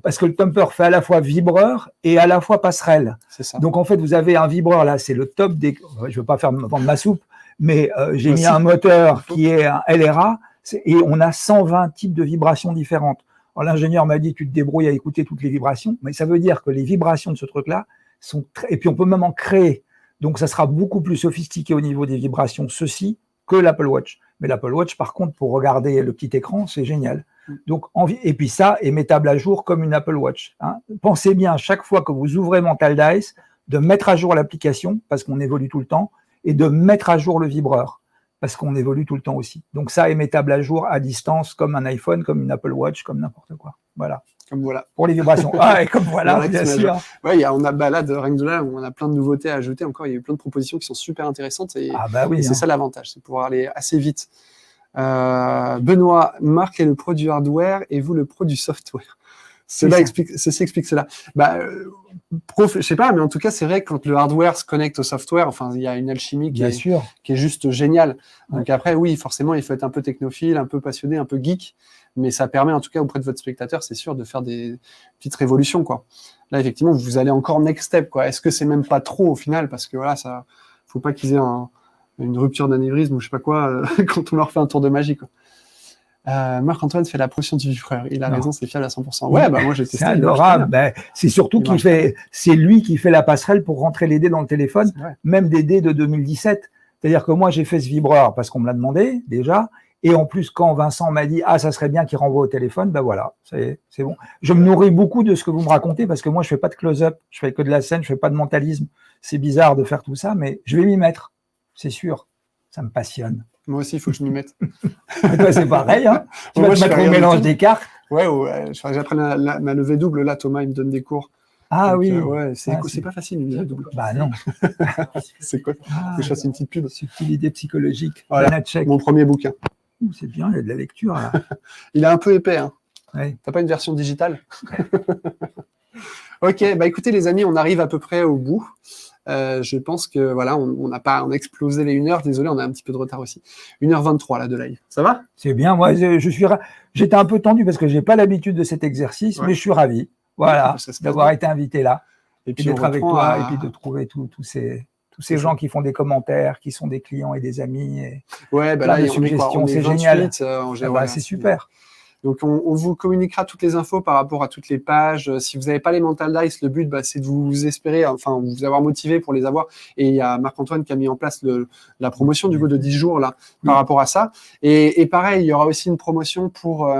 parce que le Thumper fait à la fois vibreur et à la fois passerelle. C'est ça. Donc en fait, vous avez un vibreur là, c'est le top des. Je ne veux pas faire vendre ma soupe, mais j'ai Moi mis aussi. un moteur qui est un LRA et on a 120 types de vibrations différentes. Alors l'ingénieur m'a dit tu te débrouilles à écouter toutes les vibrations, mais ça veut dire que les vibrations de ce truc-là sont très. Et puis on peut même en créer. Donc ça sera beaucoup plus sophistiqué au niveau des vibrations, ceci, que l'Apple Watch. Mais l'Apple Watch, par contre, pour regarder le petit écran, c'est génial. Donc, et puis ça est mettable à jour comme une Apple Watch. Hein. Pensez bien, chaque fois que vous ouvrez Mental Dice, de mettre à jour l'application, parce qu'on évolue tout le temps, et de mettre à jour le vibreur, parce qu'on évolue tout le temps aussi. Donc ça est mettable à jour à distance, comme un iPhone, comme une Apple Watch, comme n'importe quoi. Voilà. Comme voilà. Pour les vibrations. Ah, et comme voilà, Voilà, bien qui se met à sûr. jour. Ouais, on a là, de rien que de là, on a plein de nouveautés à ajouter encore. Il y a eu plein de propositions qui sont super intéressantes et, Ah bah oui. et c'est ça l'avantage, c'est de pouvoir aller assez vite. Benoît, Marc est le pro du hardware et vous le pro du software. Ceci explique cela. Je sais pas, mais en tout cas, c'est vrai que quand le hardware se connecte au software, enfin, il y a une alchimie qui est juste géniale. Donc après, oui, forcément, il faut être un peu technophile, un peu passionné, un peu geek, mais ça permet, en tout cas, auprès de votre spectateur, c'est sûr, de faire des petites révolutions, quoi. Là, effectivement, vous allez encore next step, quoi. Est-ce que c'est même pas trop au final, parce que voilà, ça, faut pas qu'ils aient une rupture d'anévrisme ou je sais pas quoi quand on leur fait un tour de magie, quoi. Marc-Antoine fait la promotion du vibreur. Il a raison, c'est fiable à 100%. Ouais, moi j'ai testé. C'est adorable. C'est surtout c'est lui qui fait la passerelle pour rentrer les dés dans le téléphone, même des dés de 2017. C'est-à-dire que moi j'ai fait ce vibreur parce qu'on me l'a demandé déjà. Et en plus, quand Vincent m'a dit ça serait bien qu'il renvoie au téléphone, voilà, c'est bon. Je me nourris beaucoup de ce que vous me racontez parce que moi je fais pas de close-up, je fais que de la scène, je fais pas de mentalisme. C'est bizarre de faire tout ça, mais je vais m'y mettre, c'est sûr. Ça me passionne. Moi aussi, il faut que je m'y mette. Toi, c'est pareil, hein. Tu vas te mettre au mélange des cartes. Ouais, j'apprends ma levée double. Là, Thomas, il me donne des cours. Ah donc, oui. Ouais, c'est pas facile, une levée double. Bah non. C'est quoi? Je fasse une petite pub. Subtilité psychologique. Voilà, mon premier bouquin. C'est bien, il y a de la lecture, là. Il est un peu épais, hein. Ouais. T'as pas une version digitale? Ok, écoutez, les amis, on arrive à peu près au bout. Je pense que voilà, on a explosé les 1 heure. Désolé, on a un petit peu de retard aussi. 1h23 là de live. Ça va? C'est bien. Moi, j'étais un peu tendu parce que j'ai pas l'habitude de cet exercice, mais je suis ravi. Voilà, d'avoir été invité là et puis d'être avec toi et puis de trouver tous ces gens qui font des commentaires, qui sont des clients et des amis. Et ouais, là, des suggestions, c'est génial. C'est super. Donc, on vous communiquera toutes les infos par rapport à toutes les pages. Si vous n'avez pas les Mental Dice, le but, c'est de vous espérer, enfin, vous avoir motivé pour les avoir. Et il y a Marc-Antoine qui a mis en place la promotion du coup de 10 jours là, par rapport à ça. Et pareil, il y aura aussi une promotion pour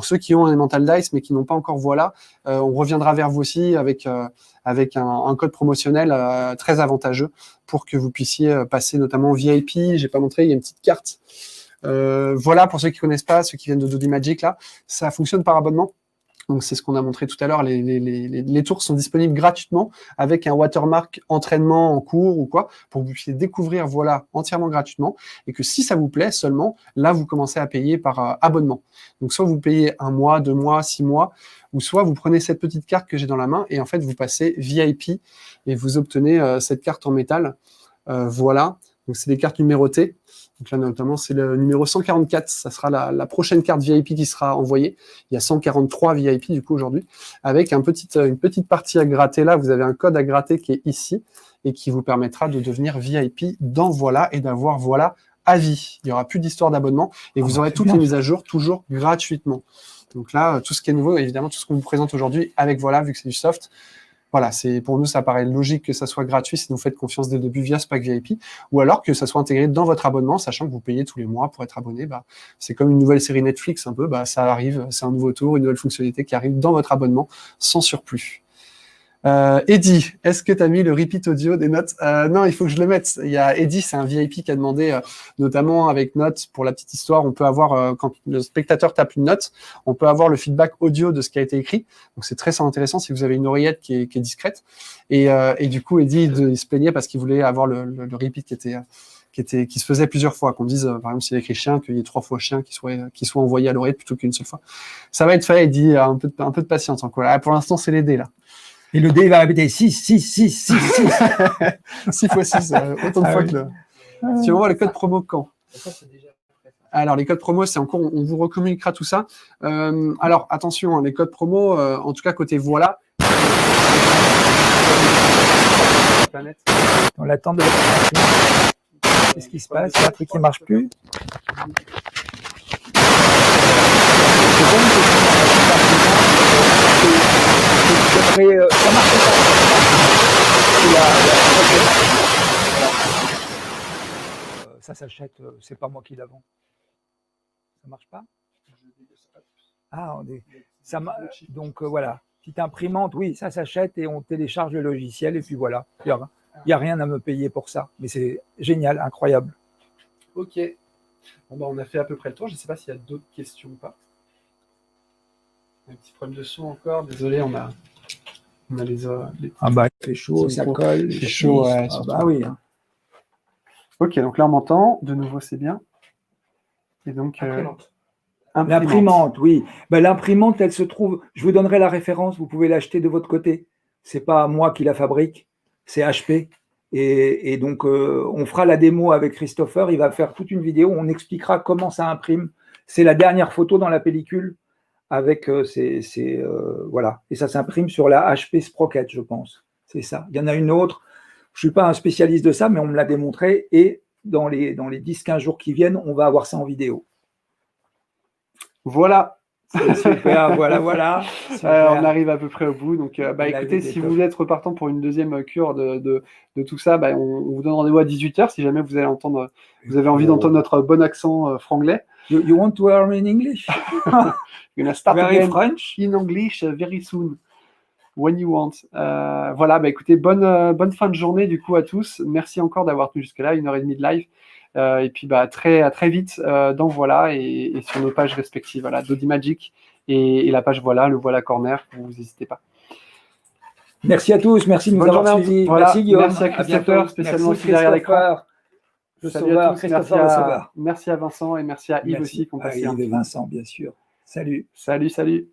ceux qui ont les Mental Dice, mais qui n'ont pas encore voilà. On reviendra vers vous aussi avec un code promotionnel très avantageux pour que vous puissiez passer notamment VIP. J'ai pas montré, il y a une petite carte. Voilà, pour ceux qui connaissent pas, ceux qui viennent de Dodi Magic, là, ça fonctionne par abonnement. Donc, c'est ce qu'on a montré tout à l'heure. Les tours sont disponibles gratuitement avec un watermark entraînement en cours ou quoi, pour que vous puissiez découvrir voilà entièrement gratuitement et que si ça vous plaît seulement, là, vous commencez à payer par abonnement. Donc, soit vous payez 1 mois, 2 mois, 6 mois, ou soit vous prenez cette petite carte que j'ai dans la main et en fait, vous passez VIP et vous obtenez cette carte en métal. Voilà. Donc, c'est des cartes numérotées. Donc là, notamment, c'est le numéro 144. Ça sera la prochaine carte VIP qui sera envoyée. Il y a 143 VIP, du coup, aujourd'hui, avec une petite partie à gratter. Là, vous avez un code à gratter qui est ici et qui vous permettra de devenir VIP dans Voilà et d'avoir Voilà à vie. Il n'y aura plus d'histoire d'abonnement et vous aurez toutes les mises à jour toujours gratuitement. Donc là, tout ce qui est nouveau, évidemment, tout ce qu'on vous présente aujourd'hui avec Voilà, vu que c'est du soft, Voilà, pour nous, ça paraît logique que ça soit gratuit si vous faites confiance dès le début via ce pack VIP, ou alors que ça soit intégré dans votre abonnement, sachant que vous payez tous les mois pour être abonné. C'est comme une nouvelle série Netflix, un peu, ça arrive, c'est un nouveau tour, une nouvelle fonctionnalité qui arrive dans votre abonnement sans surplus. Eddie, est-ce que tu as mis le repeat audio des notes? Non, il faut que je le mette. Il y a Eddie, c'est un VIP qui a demandé, notamment avec notes, pour la petite histoire, on peut avoir, quand le spectateur tape une note, on peut avoir le feedback audio de ce qui a été écrit. Donc c'est très intéressant si vous avez une oreillette qui est discrète. Et du coup, Eddie, il se plaignait parce qu'il voulait avoir le repeat qui se faisait plusieurs fois, qu'on dise, par exemple, s'il y a écrit chien, qu'il y ait 3 fois chien qui soit envoyé à l'oreillette plutôt qu'une seule fois. Ça va être fait, Eddie, un peu de patience encore. Là, pour l'instant, c'est les dés, là. Et le dé il va répéter 6, 6, 6, 6, 6. 6 fois 6, autant de fois que le... Si on voit le code promo quand? Alors, les codes promo, c'est encore, on vous recommuniquera tout ça. Alors, attention, les codes promo, en tout cas, côté voilà. Dans l'attente de la présentation. Qu'est-ce qui se passe? Il y a un truc qui ne marche plus. Ça marche pas. Ça s'achète, c'est pas moi qui la vends. Ça marche pas? Ah, donc voilà, petite imprimante, oui, ça s'achète et on télécharge le logiciel et puis voilà. Il n'y a rien à me payer pour ça, mais c'est génial, incroyable. Ok. Bon, on a fait à peu près le tour. Je ne sais pas s'il y a d'autres questions ou pas. Un petit problème de son encore. Désolé, on a les Ah bah, il fait chaud, ça colle. Il fait chaud, ouais. Ah bah oui. Ok, donc là, on m'entend. De nouveau, c'est bien. Et donc, l'imprimante, oui. Ben, l'imprimante, elle se trouve. Je vous donnerai la référence. Vous pouvez l'acheter de votre côté. C'est pas moi qui la fabrique, c'est HP. Et donc, on fera la démo avec Christopher. Il va faire toute une vidéo. On expliquera comment ça imprime. C'est la dernière photo dans la pellicule. Avec voilà, et ça s'imprime sur la HP Sprocket, je pense. C'est ça. Il y en a une autre. Je suis pas un spécialiste de ça, mais on me l'a démontré. Et dans les 10-15 jours qui viennent, on va avoir ça en vidéo. Voilà. Super, voilà. Super. On arrive à peu près au bout. Donc, écoutez, si vous êtes repartant pour une deuxième cure de tout ça, on vous donne rendez-vous à 18h si jamais vous avez envie d'entendre notre bon accent franglais. You want to learn in English? You're gonna start very again French in English very soon, when you want. Voilà, écoutez, bonne fin de journée du coup à tous. Merci encore d'avoir tenu jusque-là, 1h30 de live. Et puis à très vite dans Voilà et sur nos pages respectives, voilà, Dodimagic et la page Voilà, le Voilà Corner, vous n'hésitez pas. Merci à tous, merci de nous avoir suivis. Voilà. Merci Guillaume. Merci à Christopher, spécialement aussi derrière l'écran. Salut à tous, merci à Vincent et merci à Yves aussi. Yves et Vincent, bien sûr. Salut. Salut.